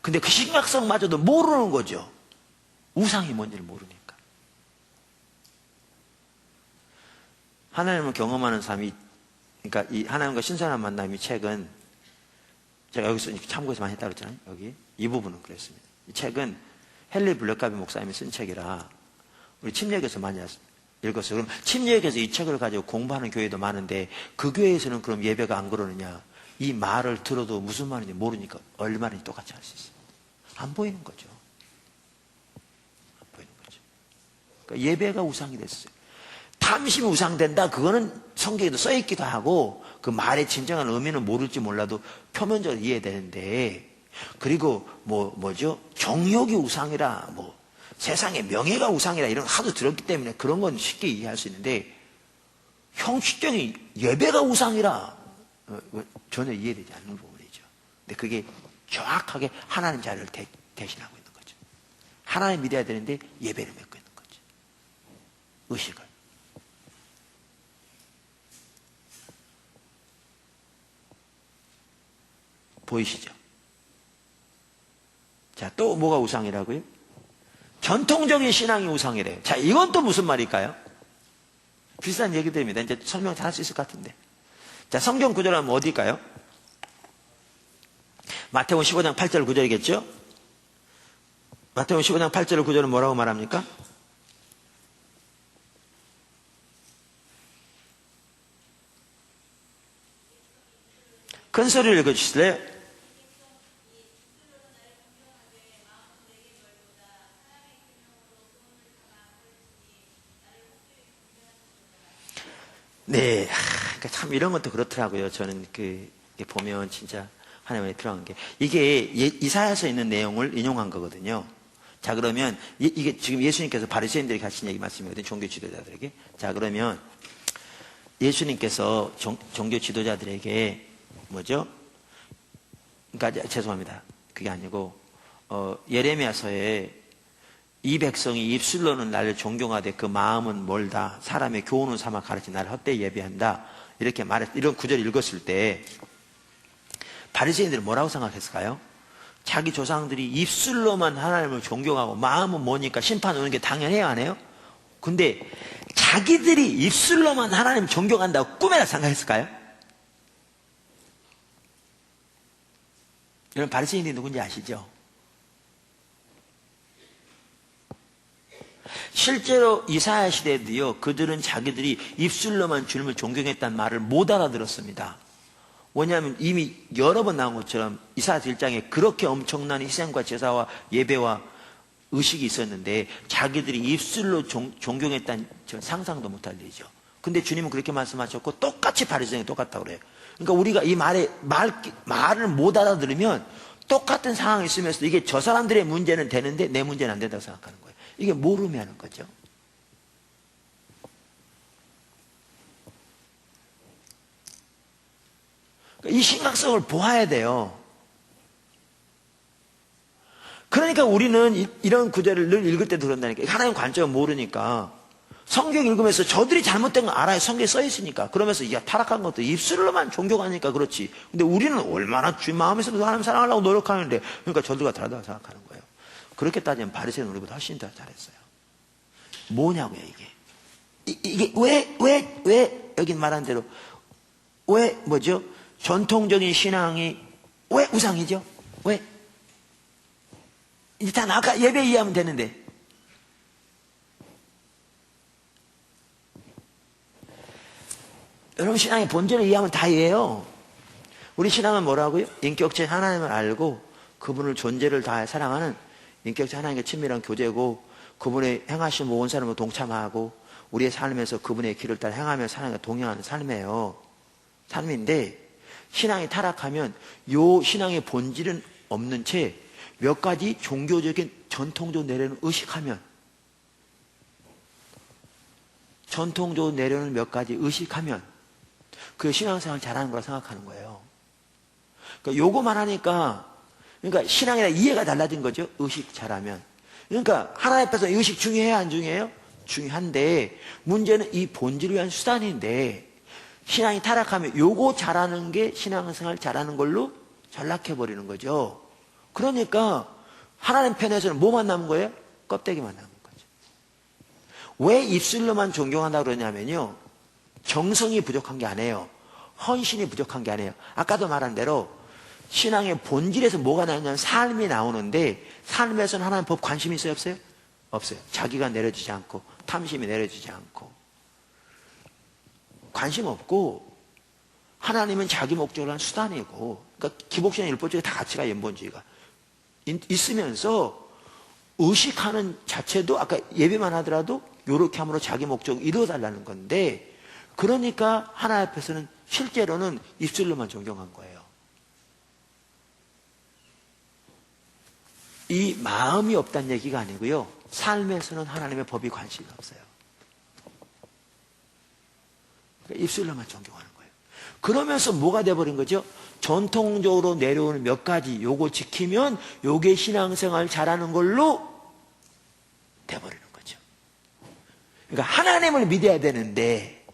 근데 그 심각성마저도 모르는 거죠. 우상이 뭔지를 모르니까. 하나님을 경험하는 삶이, 그러니까 이 하나님과 신선한 만남이 책은, 제가 여기서 참고해서 많이 했다고 했잖아요. 여기 이 부분은 그랬습니다. 이 책은 헨리 블랙가비 목사님이 쓴 책이라 우리 침례교에서 많이 읽었어요. 그럼 침례교에서 이 책을 가지고 공부하는 교회도 많은데 그 교회에서는 그럼 예배가 안 그러느냐? 이 말을 들어도 무슨 말인지 모르니까 얼마나 똑같이 할 수 있어요. 안 보이는 거죠. 안 보이는 거죠. 그러니까 예배가 우상이 됐어요. 탐심이 우상된다, 그거는 성경에도 써있기도 하고 그 말의 진정한 의미는 모를지 몰라도 표면적으로 이해되는데, 그리고 뭐죠? 정욕이 우상이라, 세상의 명예가 우상이라 이런 거 하도 들었기 때문에 그런 건 쉽게 이해할 수 있는데, 형식적인 예배가 우상이라 전혀 이해되지 않는 부분이죠. 근데 그게 정확하게 하나님 자리를 대신하고 있는 거죠. 하나님 믿어야 되는데 예배를 맺고 있는 거죠. 의식을. 보이시죠? 자, 또 뭐가 우상이라고요? 전통적인 신앙이 우상이래요. 자, 이건 또 무슨 말일까요? 비슷한 얘기들입니다. 이제 설명 잘 할 수 있을 것 같은데. 자, 성경 구절 하면 어디일까요? 마태복음 15장 8절 9절이겠죠? 마태복음 15장 8절 9절은 뭐라고 말합니까? 큰 소리를 읽어주실래요? 네, 그러니까 참 이런 것도 그렇더라고요. 저는 이게 보면 진짜 하나님의 들어간 게 이게 이사야서에 있는 내용을 인용한 거거든요. 자, 그러면 이게 지금 예수님께서 바리새인들에게 하신 얘기 말씀이거든요. 종교 지도자들에게. 자, 그러면 예수님께서 종교 지도자들에게 뭐죠? 그러니까 죄송합니다. 그게 아니고 예레미야서에 이 백성이 입술로는 나를 존경하되 그 마음은 멀다. 사람의 교훈을 삼아 가르치 나를 헛되이 예배한다. 이렇게 이런 구절을 읽었을 때 바리새인들은 뭐라고 생각했을까요? 자기 조상들이 입술로만 하나님을 존경하고 마음은 뭐니까 심판 오는 게 당연해요, 안 해요? 근데 자기들이 입술로만 하나님을 존경한다고 꿈에나 생각했을까요? 여러분 바리새인들이 누군지 아시죠? 실제로 이사야 시대에도요, 그들은 자기들이 입술로만 주님을 존경했다는 말을 못 알아들었습니다. 왜냐하면 이미 여러 번 나온 것처럼 이사야 1장에 그렇게 엄청난 희생과 제사와 예배와 의식이 있었는데 자기들이 입술로 존경했다는 상상도 못할 일이죠. 근데 주님은 그렇게 말씀하셨고 똑같이 바리새인이 똑같다고 그래요. 그러니까 우리가 이 말을 못 알아들으면 똑같은 상황이 있으면서 이게 저 사람들의 문제는 되는데 내 문제는 안 된다고 생각하는 거예요. 이게 모름이 하는 거죠. 이 심각성을 보아야 돼요. 그러니까 우리는 이런 구절을 늘 읽을 때도 그런다니까. 하나님 관점을 모르니까. 성경 읽으면서 저들이 잘못된 거 알아요. 성경에 써 있으니까. 그러면서 야, 타락한 것도 입술로만 존경하니까 그렇지. 근데 우리는 얼마나 주님 마음에서도 하나님 사랑하려고 노력하는데, 그러니까 저들과 다르다고 생각하는 거예요. 그렇게 따지면 바리새인은 우리보다 훨씬 더 잘했어요. 뭐냐고요, 이게. 이게 왜 여기 말한 대로 왜 뭐죠? 전통적인 신앙이 왜 우상이죠? 왜? 이제 다 나가 예배 이해하면 되는데. 여러분 신앙의 본질을 이해하면 다 이해해요. 우리 신앙은 뭐라고요? 인격체 하나님을 알고 그분을 존재를 다해 사랑하는 인격체 하나님과 친밀한 교제고 그분의 행하신 모든 사람을 동참하고 우리의 삶에서 그분의 길을 따라 행하며 하나님과 동행하는 삶이에요. 삶인데 신앙이 타락하면 요 신앙의 본질은 없는 채 몇 가지 종교적인 전통적으로 내려오는 의식하면 전통적으로 내려오는 몇 가지 의식하면 그 신앙생활 잘하는 거라 생각하는 거예요. 그러니까 요거만 하니까 그러니까 신앙에 대한 이해가 달라진 거죠. 의식 잘하면. 그러니까 하나님 앞에서 의식 중요해요, 안 중요해요? 중요한데 문제는 이 본질을 위한 수단인데 신앙이 타락하면 요거 잘하는 게 신앙생활 잘하는 걸로 전락해버리는 거죠. 그러니까 하나님 편에서는 뭐만 남은 거예요? 껍데기만 남은 거죠. 왜 입술로만 존경한다고 그러냐면요. 정성이 부족한 게 아니에요. 헌신이 부족한 게 아니에요. 아까도 말한 대로 신앙의 본질에서 뭐가 나오냐면 삶이 나오는데 삶에서는 하나님 법 관심이 있어요? 없어요? 없어요. 자기가 내려지지 않고 탐심이 내려지지 않고 관심 없고 하나님은 자기 목적을 한 수단이고 그러니까 기복신앙 율법주의 다 같이 가요. 연본주의가 있으면서 의식하는 자체도 아까 예배만 하더라도 요렇게 함으로 자기 목적을 이루어달라는 건데 그러니까 하나님 앞에서는 실제로는 입술로만 존경한 거예요. 이 마음이 없다는 얘기가 아니고요. 삶에서는 하나님의 법이 관심이 없어요. 그러니까 입술로만 존경하는 거예요. 그러면서 뭐가 돼버린 거죠? 전통적으로 내려오는 몇 가지 요거 지키면 요게 신앙생활 잘하는 걸로 돼버리는 거죠. 그러니까 하나님을 믿어야 되는데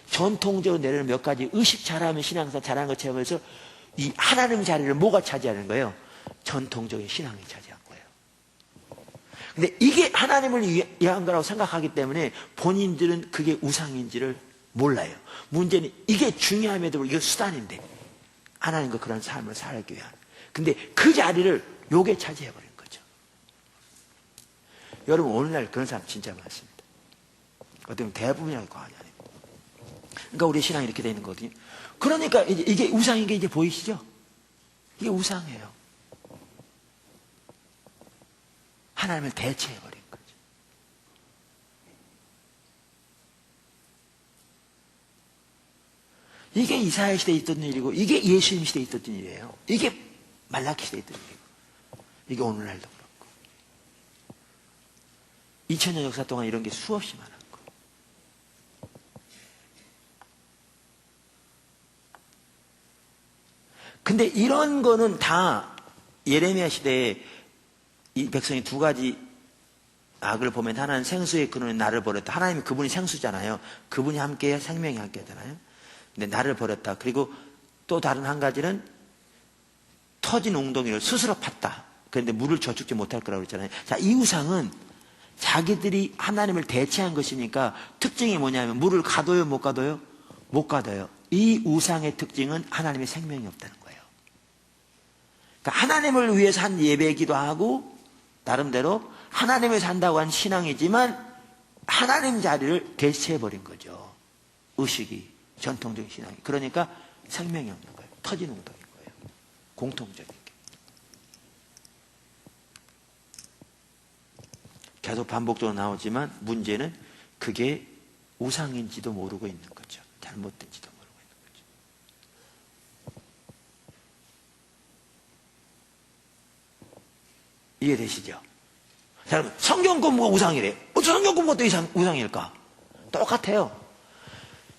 전통적으로 내려오는 몇 가지 의식 잘하면 신앙생활 잘하는 것처럼 해서 이 하나님 자리를 뭐가 차지하는 거예요? 전통적인 신앙이 차지한 거예요. 근데 이게 하나님을 위한 거라고 생각하기 때문에 본인들은 그게 우상인지를 몰라요. 문제는 이게 중요함에도 이게 수단인데 하나님과 그런 삶을 살기 위한. 근데 그 자리를 요게 차지해버린 거죠. 여러분 오늘날 그런 사람 진짜 많습니다. 어떻게 보면 대부분이라고 하냐. 그러니까 우리 신앙이 이렇게 되는 거거든요. 그러니까 이게 우상인 게 이제 보이시죠? 이게 우상이에요. 하나님을 대체해버린 거죠. 이게 이사야 시대에 있던 일이고, 이게 예수님 시대에 있던 일이에요. 이게 말라기 시대에 있던 일이고, 이게 오늘날도 그렇고. 2000년 역사 동안 이런 게 수없이 많았고. 근데 이런 거는 다 예레미야 시대에 이 백성이 두 가지 악을 보면, 하나는 생수의 근원에 나를 버렸다. 하나님이 그분이 생수잖아요. 그분이 함께 생명이 함께 하잖아요. 근데 나를 버렸다. 그리고 또 다른 한 가지는 터진 웅덩이를 스스로 팠다. 그런데 물을 저축지 못할 거라고 그랬잖아요. 자, 이 우상은 자기들이 하나님을 대체한 것이니까 특징이 뭐냐면, 물을 가둬요, 못 가둬요? 못 가둬요. 이 우상의 특징은 하나님의 생명이 없다는 거예요. 그러니까 하나님을 위해서 한 예배이기도 하고, 나름대로 하나님을 산다고 한 신앙이지만 하나님 자리를 대체해버린 거죠. 의식이, 전통적인 신앙이. 그러니까 생명이 없는 거예요. 터진 웅덩이인 거예요. 공통적인 게. 계속 반복적으로 나오지만 문제는 그게 우상인지도 모르고 있는 거죠. 잘못된지도 모르고 있는 거죠. 이해되시죠? 자, 여러분, 성경 공부가 우상이래. 어쩌 성경 공부가 또 우상일까? 똑같아요.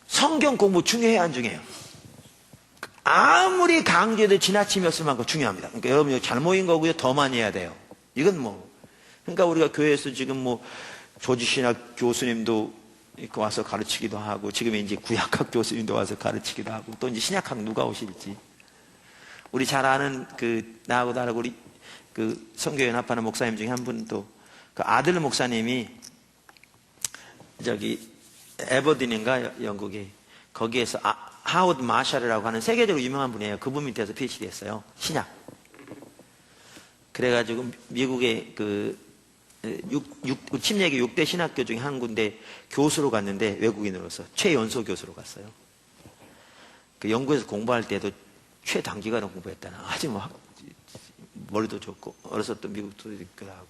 성경 공부 중요해요, 안 중요해요? 아무리 강조해도 지나치면서 만큼 중요합니다. 그러니까 여러분, 이거 잘못인 거고요. 더 많이 해야 돼요. 이건 뭐. 그러니까 우리가 교회에서 지금 뭐, 조지신학 교수님도 와서 가르치기도 하고, 지금 이제 구약학 교수님도 와서 가르치기도 하고, 또 이제 신약학 누가 오실지. 우리 잘 아는 나하고 다르고 우리 성교연합하는 목사님 중에 한 분도, 그 아들 목사님이 에버딘인가 영국에, 거기에서 하워드 마샬이라고 하는 세계적으로 유명한 분이에요. 그분 밑에서 PhD 했어요. 신약. 그래가지고 미국의 침례교 6대 신학교 중에 한 군데 교수로 갔는데, 외국인으로서 최연소 교수로 갔어요. 그 영국에서 공부할 때도 최단기간으로 공부했다나. 아주 뭐 머리도 좋고 어려서 또 미국도 있기도 하고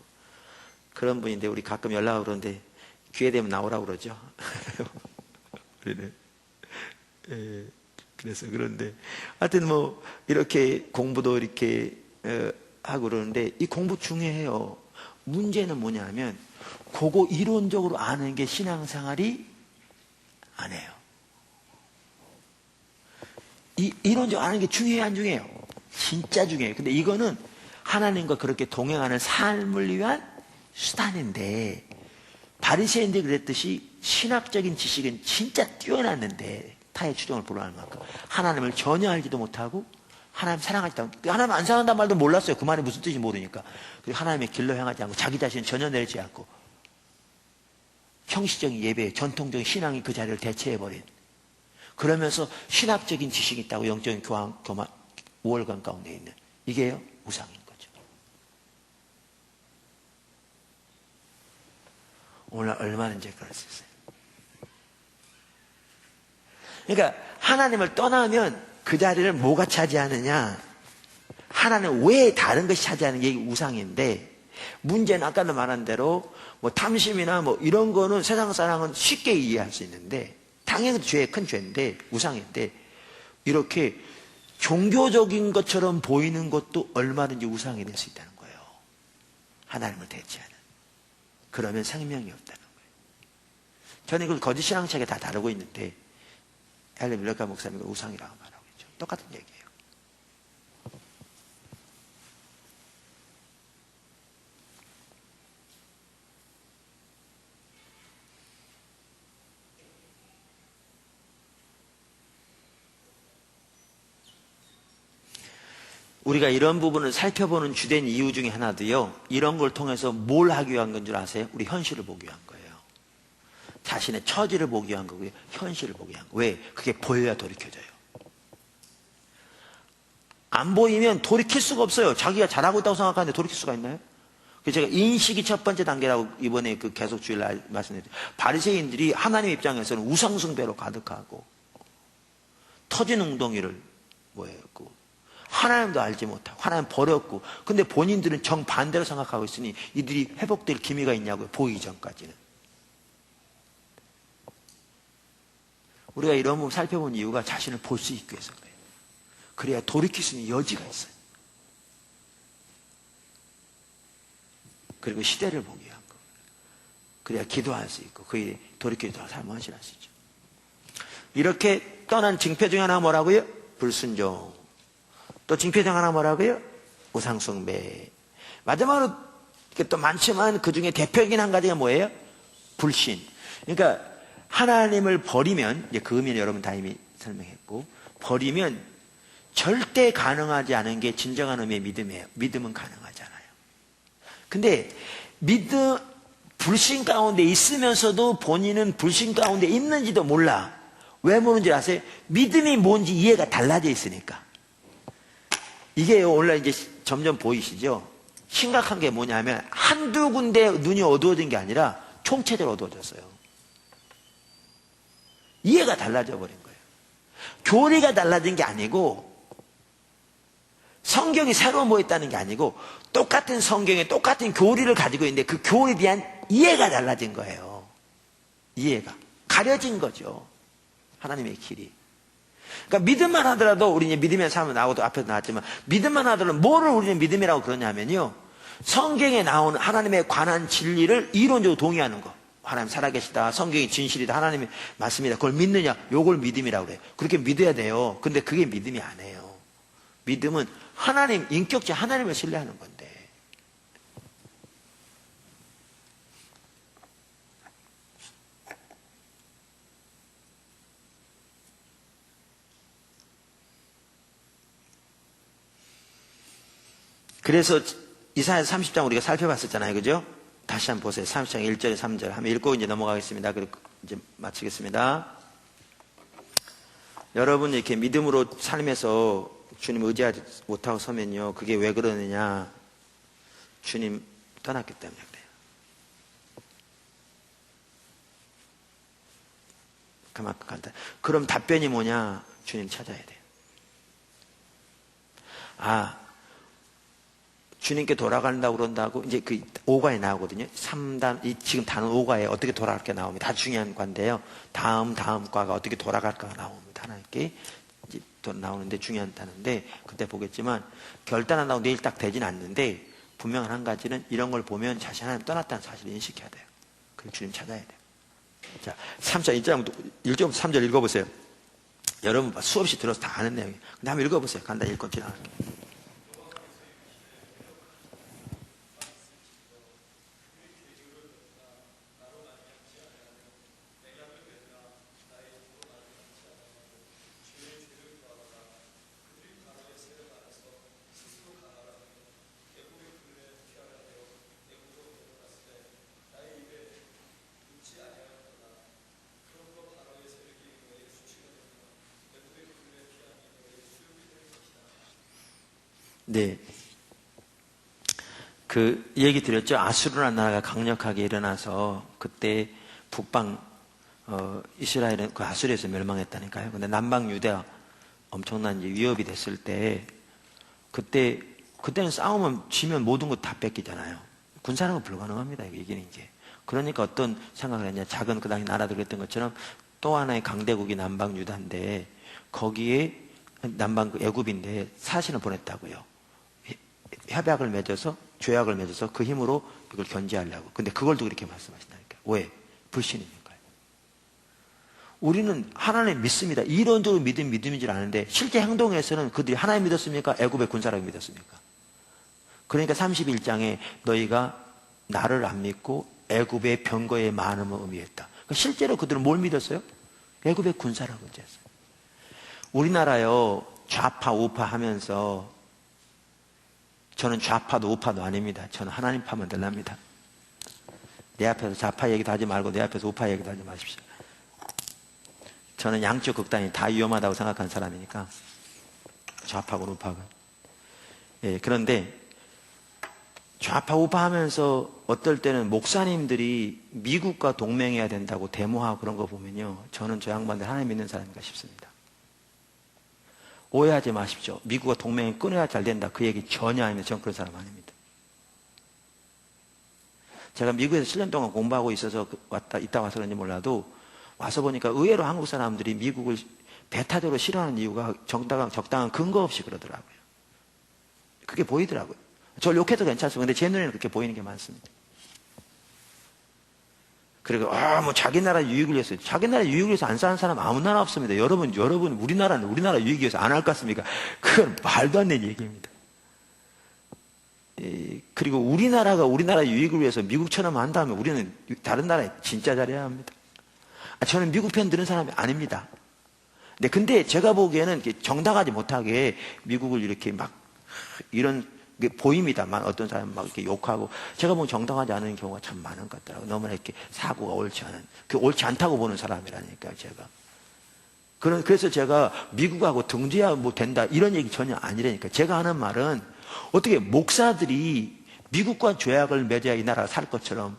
그런 분인데, 우리 가끔 연락을 그러는데 기회 되면 나오라고 그러죠. 그래서 그런데 하여튼 뭐 이렇게 공부도 이렇게 하고 그러는데, 이 공부 중요해요. 문제는 뭐냐면 그거 이론적으로 아는 게 신앙생활이 아니에요. 이론적으로 아는 게 중요해요, 안 중요해요? 진짜 중요해요. 근데 이거는 하나님과 그렇게 동행하는 삶을 위한 수단인데, 바리새인들이 그랬듯이 신학적인 지식은 진짜 뛰어났는데, 타의 추종을 불허할 만큼 하나님을 전혀 알지도 못하고 하나님 사랑하지도 않고, 하나님 안 사랑한다는 말도 몰랐어요. 그 말이 무슨 뜻인지 모르니까. 그리고 하나님의 길로 향하지 않고 자기 자신을 전혀 내지 않고 형식적인 예배, 전통적인 신앙이 그 자리를 대체해버린, 그러면서 신학적인 지식이 있다고 영적인 교만 우월감 가운데 있는, 이게요 우상인 거죠. 오늘 얼마나 이제 그럴 수 있어요. 그러니까 하나님을 떠나면 그 자리를 뭐가 차지하느냐, 하나는 왜 다른 것이 차지하는 게 우상인데, 문제는 아까도 말한 대로 뭐 탐심이나 뭐 이런 거는 세상 사람은 쉽게 이해할 수 있는데, 당연히 큰 죄인데, 우상인데, 이렇게 종교적인 것처럼 보이는 것도 얼마든지 우상이 될 수 있다는 거예요. 하나님을 대체하는. 그러면 생명이 없다는 거예요. 저는 이걸 거짓 신앙책에 다 다루고 있는데, 헬리 밀러카 목사님이 우상이라고 말하고 있죠. 똑같은 얘기예요. 우리가 이런 부분을 살펴보는 주된 이유 중에 하나도요, 이런 걸 통해서 뭘 하기 위한 건 줄 아세요? 우리 현실을 보기 위한 거예요. 자신의 처지를 보기 위한 거고요, 현실을 보기 위한 거예요. 왜? 그게 보여야 돌이켜져요. 안 보이면 돌이킬 수가 없어요. 자기가 잘하고 있다고 생각하는데 돌이킬 수가 있나요? 그래서 제가 인식이 첫 번째 단계라고 이번에 계속 주일 말씀드렸죠. 바리새인들이 하나님 입장에서는 우상숭배로 가득하고 터진 웅덩이를 뭐였고 하나님도 알지 못하고 하나님 버렸고 근데 본인들은 정반대로 생각하고 있으니 이들이 회복될 기미가 있냐고요. 보이기 전까지는. 우리가 이런 부분 살펴본 이유가 자신을 볼 수 있기 위해서 그래요. 그래야 돌이킬 수 있는 여지가 있어요. 그리고 시대를 보기 위한 거. 그래야 기도할 수 있고 그의 돌이켜서 삶을 헌신할 수 있죠. 이렇게 떠난 징표 중에 하나 뭐라고요? 불순종. 또 징표 중 하나 뭐라고요? 우상숭배. 마지막으로 또 많지만 그 중에 대표적인 한 가지가 뭐예요? 불신. 그러니까 하나님을 버리면 이제 그 의미는 여러분 다 이미 설명했고 버리면 절대 가능하지 않은 게 진정한 의미의 믿음이에요. 믿음은 가능하잖아요. 근데 불신 가운데 있으면서도 본인은 불신 가운데 있는지도 몰라. 왜 모르는지 아세요? 믿음이 뭔지 이해가 달라져 있으니까. 이게 오늘날 이제 점점 보이시죠? 심각한 게 뭐냐면 한두 군데 눈이 어두워진 게 아니라 총체적으로 어두워졌어요. 이해가 달라져 버린 거예요. 교리가 달라진 게 아니고 성경이 새로 모였다는 게 아니고 똑같은 성경에 똑같은 교리를 가지고 있는데 그 교리에 대한 이해가 달라진 거예요. 이해가. 가려진 거죠. 하나님의 길이. 그러니까 믿음만 하더라도 우리 이제 믿음의 삶을 나오고 앞에서 나왔지만 믿음만 하더라도 뭐를 우리는 믿음이라고 그러냐면요. 성경에 나오는 하나님에 관한 진리를 이론적으로 동의하는 거. 하나님 살아계시다. 성경이 진실이다. 하나님의 말씀이다. 그걸 믿느냐? 요걸 믿음이라고 그래요. 그렇게 믿어야 돼요. 근데 그게 믿음이 아니에요. 믿음은 하나님, 인격적 하나님을 신뢰하는 건데. 그래서 이사야 30장 우리가 살펴봤었잖아요. 그죠? 다시 한번 보세요. 30장 1절, 3절. 한번 읽고 이제 넘어가겠습니다. 그리고 이제 마치겠습니다. 여러분 이렇게 믿음으로 삶에서 주님 의지하지 못하고 서면요. 그게 왜 그러느냐. 주님 떠났기 때문에 그래요. 그만큼 간다. 그럼 답변이 뭐냐. 주님 찾아야 돼요. 주님께 돌아간다고 그런다고 이제 그 5과에 나오거든요. 3단, 지금 단어 5과에 어떻게 돌아갈까 나옵니다. 다 중요한 과인데요. 다음 과가 어떻게 돌아갈까가 나옵니다. 하나님께 이제 또 나오는데 중요한 단어인데 그때 보겠지만 결단한다고 내일 딱 되진 않는데 분명한 한 가지는 이런 걸 보면 자신 하나님 떠났다는 사실을 인식해야 돼요. 그럼 주님 찾아야 돼요. 자, 3장 1절부터 3절 읽어보세요. 여러분 수없이 들어서 다 아는 내용이에요. 근데 한번 읽어보세요. 간단히 읽고 지나갈게요. 네. 그 얘기 드렸죠. 아수르라는 나라가 강력하게 일어나서 그때 북방 이스라엘은 그 아수르에서 멸망했다니까요. 근데 남방 유대가 엄청난 이제 위협이 됐을 때 그때는 싸우면 지면 모든 것 다 뺏기잖아요. 군사력은 불가능합니다. 이기는 게. 그러니까 어떤 생각을 했냐. 작은 그 당시 나라들 그랬던 것처럼 또 하나의 강대국이 남방 유다인데 거기에 남방 애굽인데 사신을 보냈다고요. 협약을 맺어서 조약을 맺어서 그 힘으로 이걸 견제하려고. 근데 그걸 또 그렇게 말씀하신다니까요. 왜? 불신이니까요. 우리는 하나님 믿습니다. 이론적으로 믿음인 줄 아는데 실제 행동에서는 그들이 하나님 믿었습니까? 애굽의 군사라고 믿었습니까? 그러니까 31장에 너희가 나를 안 믿고 애굽의 병거의 많음을 의미했다. 그러니까 실제로 그들은 뭘 믿었어요? 애굽의 군사라고 의지했어요. 우리나라요 좌파 우파 하면서 저는 좌파도 우파도 아닙니다. 저는 하나님 파면 될랍니다. 내 앞에서 좌파 얘기도 하지 말고 내 앞에서 우파 얘기도 하지 마십시오. 저는 양쪽 극단이 다 위험하다고 생각하는 사람이니까 좌파고 우파고. 예, 그런데 좌파 우파 하면서 어떨 때는 목사님들이 미국과 동맹해야 된다고 데모하고 그런 거 보면요. 저는 저 양반들 하나님 믿는 사람인가 싶습니다. 오해하지 마십시오. 미국과 동맹을 끊어야 잘 된다. 그 얘기 전혀 아닙니다. 저는 그런 사람 아닙니다. 제가 미국에서 7년 동안 공부하고 있어서 있다 와서 그런지 몰라도 와서 보니까 의외로 한국 사람들이 미국을 배타적으로 싫어하는 이유가 적당한 근거 없이 그러더라고요. 그게 보이더라고요. 저를 욕해도 괜찮습니다. 근데 제 눈에는 그렇게 보이는 게 많습니다. 그리고 뭐 자기 나라 유익을 위해서, 자기 나라 유익을 위해서 안 사는 사람 아무 나라 없습니다. 여러분 우리나라는 우리나라 유익을 위해서 안 할 것 같습니까? 그건 말도 안 되는 얘기입니다. 그리고 우리나라가 우리나라 유익을 위해서 미국처럼 한다면 우리는 다른 나라에 진짜 잘해야 합니다. 저는 미국 편 드는 사람이 아닙니다. 근데 제가 보기에는 정당하지 못하게 미국을 이렇게 막 이런 게 보입니다만 어떤 사람은 막 이렇게 욕하고 제가 보면 정당하지 않은 경우가 참 많은 것 같더라고요. 너무나 이렇게 사고가 옳지 않은, 옳지 않다고 보는 사람이라니까요, 제가. 그래서 제가 미국하고 등재야 뭐 된다 이런 얘기 전혀 아니라니까. 제가 하는 말은 어떻게 목사들이 미국과 조약을 맺어야 이 나라가 살 것처럼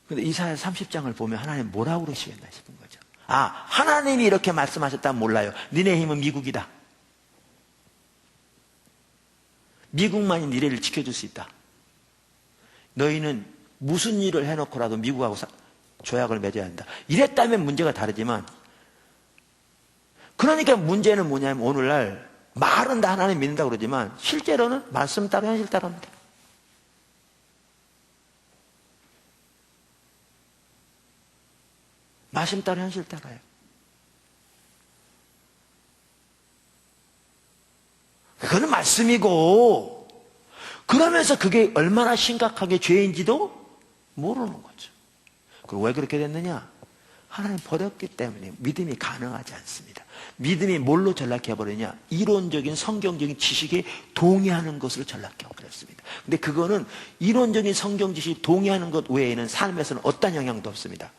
근데 이사야 30장을 보면 하나님 뭐라고 그러시겠나 싶은 거죠. 하나님이 이렇게 말씀하셨다면 몰라요. 니네 힘은 미국이다. 미국만이 니네를 지켜줄 수 있다. 너희는 무슨 일을 해놓고라도 미국하고 조약을 맺어야 한다. 이랬다면 문제가 다르지만 그러니까 문제는 뭐냐면 오늘날 말은 다 하나님 믿는다고 그러지만 실제로는 말씀 따로 현실 따로입니다. 말씀 따로 현실 따라요. 그거는 말씀이고 그러면서 그게 얼마나 심각하게 죄인지도 모르는 거죠. 그리고 왜 그렇게 됐느냐? 하나님 버렸기 때문에 믿음이 가능하지 않습니다. 믿음이 뭘로 전락해버리냐? 이론적인 성경적인 지식에 동의하는 것으로 전락해버렸습니다. 근데 그거는 이론적인 성경 지식에 동의하는 것 외에는 삶에서는 어떤 영향도 없습니다.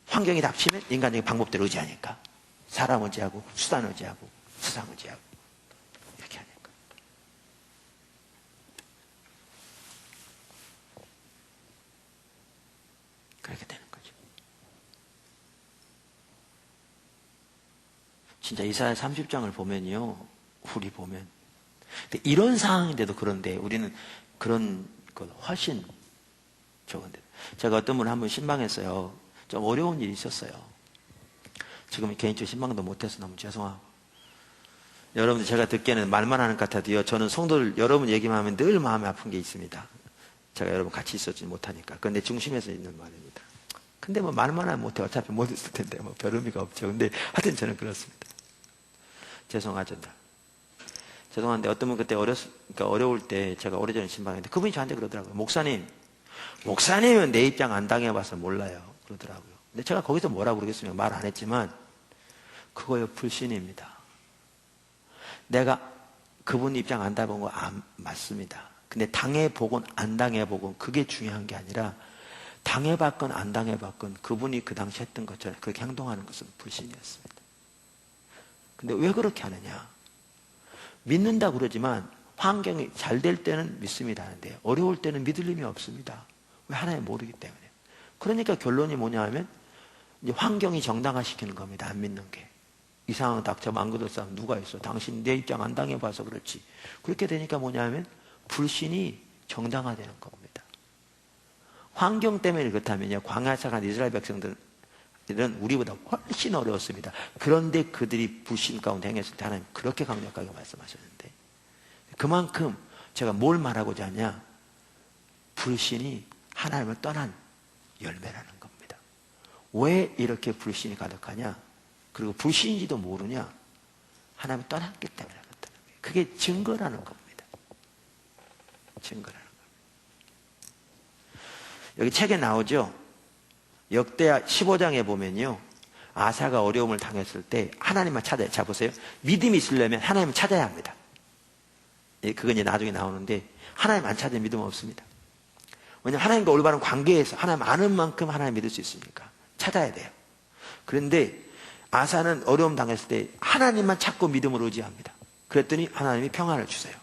환경이 닥치면 인간적인 방법대로 의지하니까 사람 의지하고 수단 의지하고 세상 의지하고 이렇게 하니까 그렇게 되는 거죠. 진짜 이사야 30장을 보면요, 우리 보면 근데 이런 상황인데도 그런데 우리는 그런 것 훨씬 적은데 제가 어떤 분 한 번 신방했어요. 좀 어려운 일이 있었어요. 지금 개인적으로 신방도 못해서 너무 죄송하고. 여러분들 제가 듣기에는 말만 하는 것 같아도요. 저는 성도들 여러분 얘기만 하면 늘 마음이 아픈 게 있습니다. 제가 여러분 같이 있었지 못하니까. 그런데 중심에서 있는 말입니다. 근데 뭐 말만 하면 못해. 어차피 못 있을 텐데 뭐 별 의미가 없죠. 근데 하여튼 저는 그렇습니다. 죄송하죠. 죄송한데 어떤 분 그때 그러니까 어려울 때 제가 오래전에 신방했는데 그분이 저한테 그러더라고요. 목사님은 내 입장 안 당해봐서 몰라요. 그러더라고요. 근데 제가 거기서 뭐라고 그러겠습니까? 말 안 했지만 그거요 불신입니다. 내가 그분 입장 안 당해본 거 맞습니다. 근데 당해보건 안 당해보건 그게 중요한 게 아니라 당해봤건 안 당해봤건 그분이 그 당시 했던 것처럼 그렇게 행동하는 것은 불신이었습니다. 근데 왜 그렇게 하느냐? 믿는다고 그러지만 환경이 잘 될 때는 믿습니다 하는데 어려울 때는 믿을 힘이 없습니다. 왜? 하나님 모르기 때문에. 그러니까 결론이 뭐냐 하면 이제 환경이 정당화시키는 겁니다. 안 믿는 게. 이 상황 닥쳐면 안 그럴 사람 누가 있어? 당신 내 입장 안 당해봐서 그렇지. 그렇게 되니까 뭐냐 하면 불신이 정당화되는 겁니다. 환경 때문에 그렇다면요. 광야 살아간 이스라엘 백성들은 우리보다 훨씬 어려웠습니다. 그런데 그들이 불신 가운데 행했을 때 하나님 그렇게 강력하게 말씀하셨는데 그만큼 제가 뭘 말하고자 하냐? 불신이 하나님을 떠난 열매라는 겁니다. 왜 이렇게 불신이 가득하냐? 그리고 불신인지도 모르냐? 하나님을 떠났기 때문에 그렇다는 거예요. 그게 증거라는 겁니다. 증거라는 겁니다. 여기 책에 나오죠? 역대하 15장에 보면요. 아사가 어려움을 당했을 때 하나님만 찾아야, 자 보세요. 믿음이 있으려면 하나님을 찾아야 합니다. 그건 이제 나중에 나오는데 하나님 안 찾으면 믿음 없습니다. 왜냐하면 하나님과 올바른 관계에서 하나님 아는 만큼 하나님 믿을 수 있으니까 찾아야 돼요. 그런데 아사는 어려움 당했을 때 하나님만 찾고 믿음으로 의지합니다. 그랬더니 하나님이 평안을 주세요.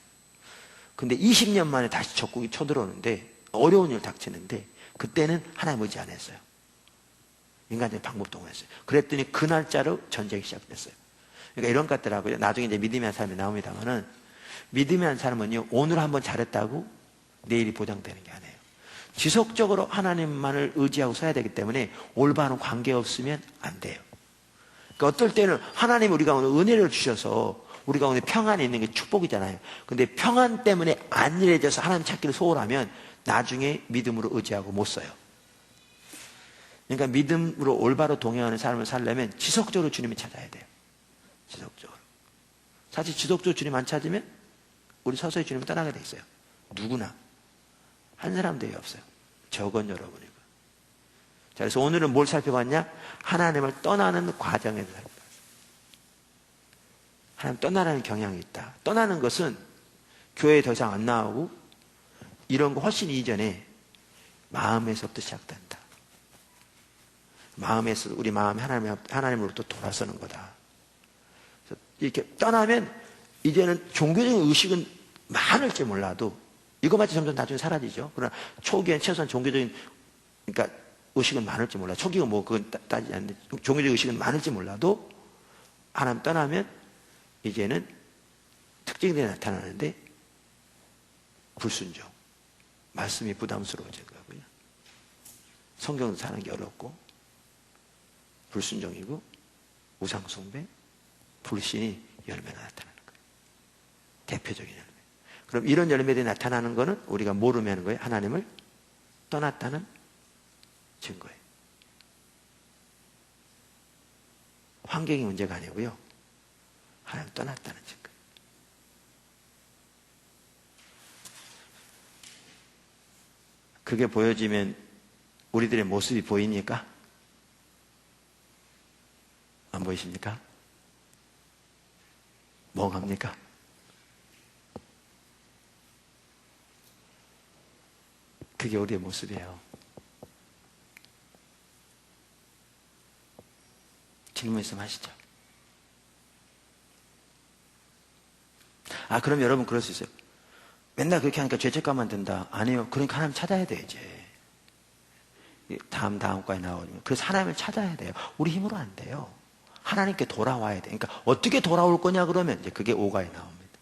근데 20년 만에 다시 적국이 쳐들어오는데 어려운 일 닥치는데 그때는 하나님 의지 안 했어요. 인간적인 방법 동원했어요. 그랬더니 그 날짜로 전쟁이 시작됐어요. 그러니까 이런 것 같더라고요. 나중에 이제 믿음이 한 사람이 나옵니다만은, 믿음이 한 사람은요, 오늘 한번 잘했다고 내일이 보장되는 게 아니에요. 지속적으로 하나님만을 의지하고 서야 되기 때문에 올바른 관계 없으면 안 돼요. 그러니까 어떨 때는 하나님 우리 가운데 은혜를 주셔서 우리 가운데 평안이 있는 게 축복이잖아요. 근데 평안 때문에 안일해져서 하나님 찾기를 소홀하면 나중에 믿음으로 의지하고 못 써요. 그러니까 믿음으로 올바로 동행하는 삶을 살려면 지속적으로 주님을 찾아야 돼요. 지속적으로. 사실 지속적으로 주님 안 찾으면 우리 서서히 주님을 떠나게 돼 있어요. 누구나. 한 사람도 없어요. 적은 여러분이고. 자, 그래서 오늘은 뭘 살펴봤냐? 하나님을 떠나는 과정에 대해서 살펴봤어요. 하나님 떠나라는 경향이 있다. 떠나는 것은 교회에 더 이상 안 나오고 이런 거 훨씬 이전에 마음에서부터 시작된다. 마음에서 우리 마음이 하나님으로부터 돌아서는 거다. 이렇게 떠나면 이제는 종교적인 의식은 많을지 몰라도 이거마저 점점 나중에 사라지죠. 그러나 초기엔 최소한 종교적인 그러니까 의식은 많을지 몰라. 초기가 뭐 그건 따지지 않는데 종교적 의식은 많을지 몰라도 하나님 떠나면 이제는 특징들이 나타나는데 불순종, 말씀이 부담스러워진 거고요. 성경도 사는 게 어렵고 불순종이고 우상숭배, 불신이 열매가 나타나는 거예요. 대표적인 열매. 그럼 이런 열매들이 나타나는 거는 우리가 모르면 하는 거예요. 하나님을 떠났다는 증거예요. 환경이 문제가 아니고요. 하나님 떠났다는 증거. 그게 보여지면 우리들의 모습이 보이니까? 안 보이십니까? 멍합니까? 그게 우리의 모습이에요. 질문 있으면 하시죠. 그럼 여러분 그럴 수 있어요. 맨날 그렇게 하니까 죄책감만 든다. 아니요. 그러니까 하나님 찾아야 돼, 이제. 다음 과에 나오면. 그래서 하나님을 찾아야 돼요. 우리 힘으로 안 돼요. 하나님께 돌아와야 돼. 그러니까 어떻게 돌아올 거냐 그러면 이제 그게 5과에 나옵니다.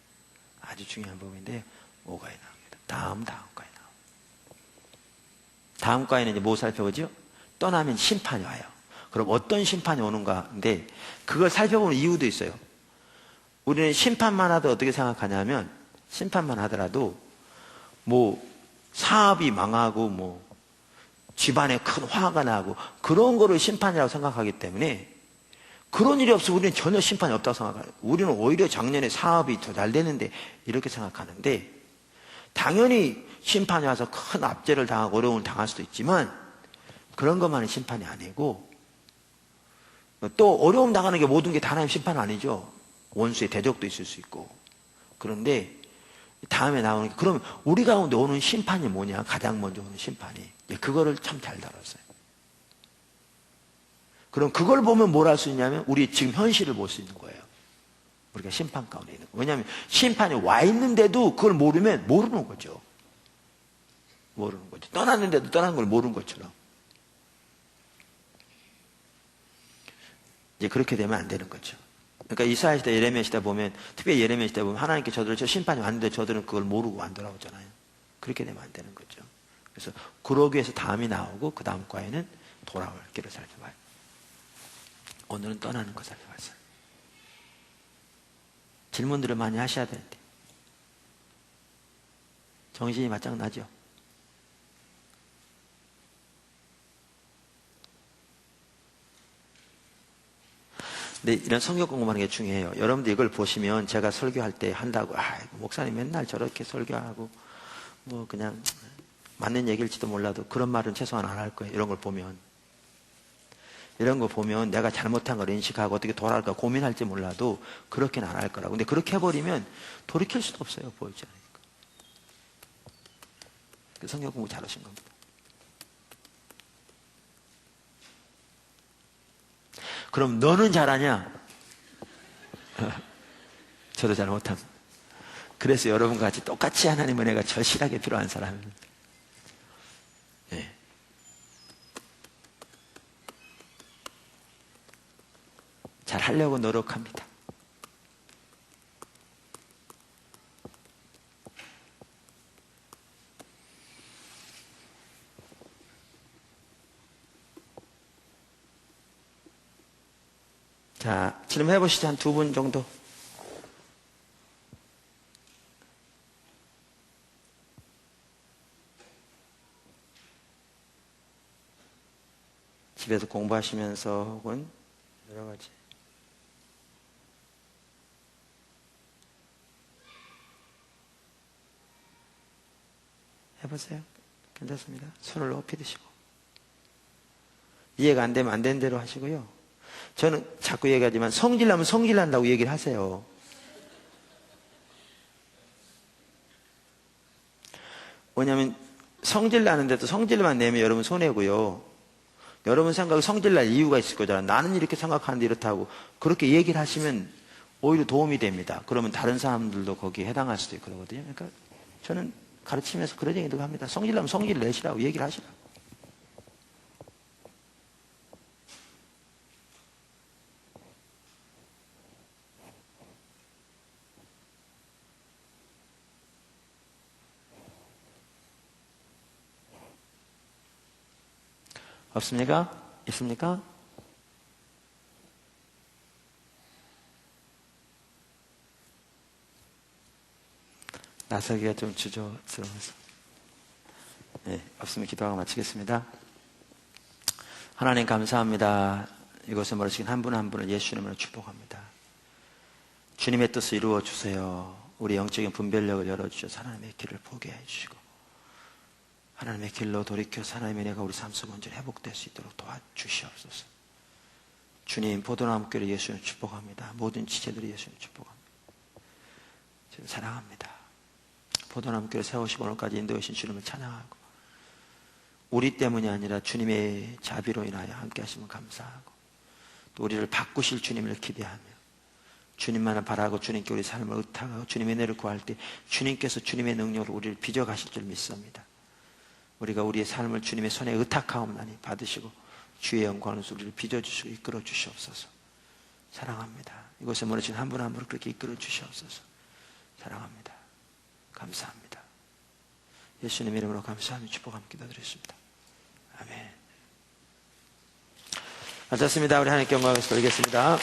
아주 중요한 부분인데 5과에 나옵니다. 다음 과에 나옵니다. 다음 과에는 이제 뭐 살펴보죠? 떠나면 심판이 와요. 그럼 어떤 심판이 오는가인데 그걸 살펴보는 이유도 있어요. 우리는 심판만 하도 어떻게 생각하냐면 심판만 하더라도 뭐 사업이 망하고 뭐 집안에 큰 화가 나고 그런 거를 심판이라고 생각하기 때문에 그런 일이 없으면 우리는 전혀 심판이 없다고 생각해요. 우리는 오히려 작년에 사업이 더 잘 되는데 이렇게 생각하는데 당연히 심판이 와서 큰 압제를 당하고 어려움을 당할 수도 있지만 그런 것만은 심판이 아니고 또 어려움 당하는 게 모든 게 다 하나님 심판 아니죠. 원수의 대적도 있을 수 있고. 그런데 다음에 나오는 게 그럼 우리 가운데 오는 심판이 뭐냐? 가장 먼저 오는 심판이. 그거를 참 잘 다뤘어요. 그럼 그걸 보면 뭘 할 수 있냐면 우리 지금 현실을 볼 수 있는 거예요. 우리가 심판 가운데 있는 거예요. 왜냐하면 심판이 와 있는데도 그걸 모르면 모르는 거죠. 모르는 거죠. 떠났는데도 떠난 걸 모르는 것처럼. 이제 그렇게 되면 안 되는 거죠. 그러니까 이사야 시대, 예레미야 시대 보면, 특별히 예레미야 시대 보면 하나님께 저들을 심판이 왔는데 저들은 그걸 모르고 안 돌아오잖아요. 그렇게 되면 안 되는 거죠. 그래서 그러기 위해서 다음이 나오고 그 다음 과에는 돌아올 길을 살펴봐요. 오늘은 떠나는 거 살펴봤어요. 질문들을 많이 하셔야 되는데 정신이 바짝 나죠? 근데 이런 성경 공부하는 게 중요해요. 여러분들 이걸 보시면 제가 설교할 때 한다고 목사님 맨날 저렇게 설교하고 뭐 그냥 맞는 얘기일지도 몰라도 그런 말은 최소한 안 할 거예요. 이런 걸 보면 이런 거 보면 내가 잘못한 걸 인식하고 어떻게 돌아갈까 고민할지 몰라도 그렇게는 안 할 거라고. 근데 그렇게 해버리면 돌이킬 수도 없어요. 보이지 않으니까. 성경 공부 잘하신 겁니다. 그럼 너는 잘하냐? 저도 잘 못함. 그래서 여러분과 같이 똑같이 하나님 은혜가 절실하게 필요한 사람입니다. 네. 잘 하려고 노력합니다. 자, 질문해 보시죠. 한 2분 정도. 집에서 공부하시면서 혹은 여러 가지. 해보세요. 괜찮습니다. 손을 높이 드시고. 이해가 안 되면 안 되는 대로 하시고요. 저는 자꾸 얘기하지만 성질나면 성질난다고 얘기를 하세요. 왜냐하면 성질나는데도 성질만 내면 여러분 손해고요. 여러분 생각에 성질날 이유가 있을 거잖아. 나는 이렇게 생각하는데 이렇다고 그렇게 얘기를 하시면 오히려 도움이 됩니다. 그러면 다른 사람들도 거기에 해당할 수도 있고 그러거든요. 그러니까 저는 가르치면서 그런 얘기도 합니다. 성질나면 성질 내시라고 얘기를 하시라고. 없습니까? 있습니까? 나서기가 좀 주저스러워서. 네, 없으면 기도하고 마치겠습니다. 하나님 감사합니다. 이곳에 모르시긴 한 분 한 분을 예수님으로 축복합니다. 주님의 뜻을 이루어 주세요. 우리 영적인 분별력을 열어주셔서 하나님의 길을 보게 해주시고 하나님의 길로 돌이켜서 하나님의 은혜가 우리 삶 속에 온전히 회복될 수 있도록 도와주시옵소서. 주님, 포도나무교를 예수님 축복합니다. 모든 지체들이 예수님 축복합니다. 주님 사랑합니다. 포도나무교를 세우시고 오늘까지 인도해 주신 주님을 찬양하고 우리 때문이 아니라 주님의 자비로 인하여 함께 하시면 감사하고 또 우리를 바꾸실 주님을 기대하며 주님만을 바라고 주님께 우리 삶을 의탁하고 주님의 은혜를 구할 때 주님께서 주님의 능력으로 우리를 빚어가실 줄 믿습니다. 우리가 우리의 삶을 주님의 손에 의탁하옵나니 받으시고 주의 영광을 우리를 빚어주시고 이끌어 주시옵소서. 사랑합니다. 이곳에 모르신 한 분 한 분을 그렇게 이끌어 주시옵소서. 사랑합니다. 감사합니다. 예수님 이름으로 감사하며 축복하며 기도드렸습니다. 아멘. 앉았습니다. 우리 하나님께 영광을 돌리겠습니다.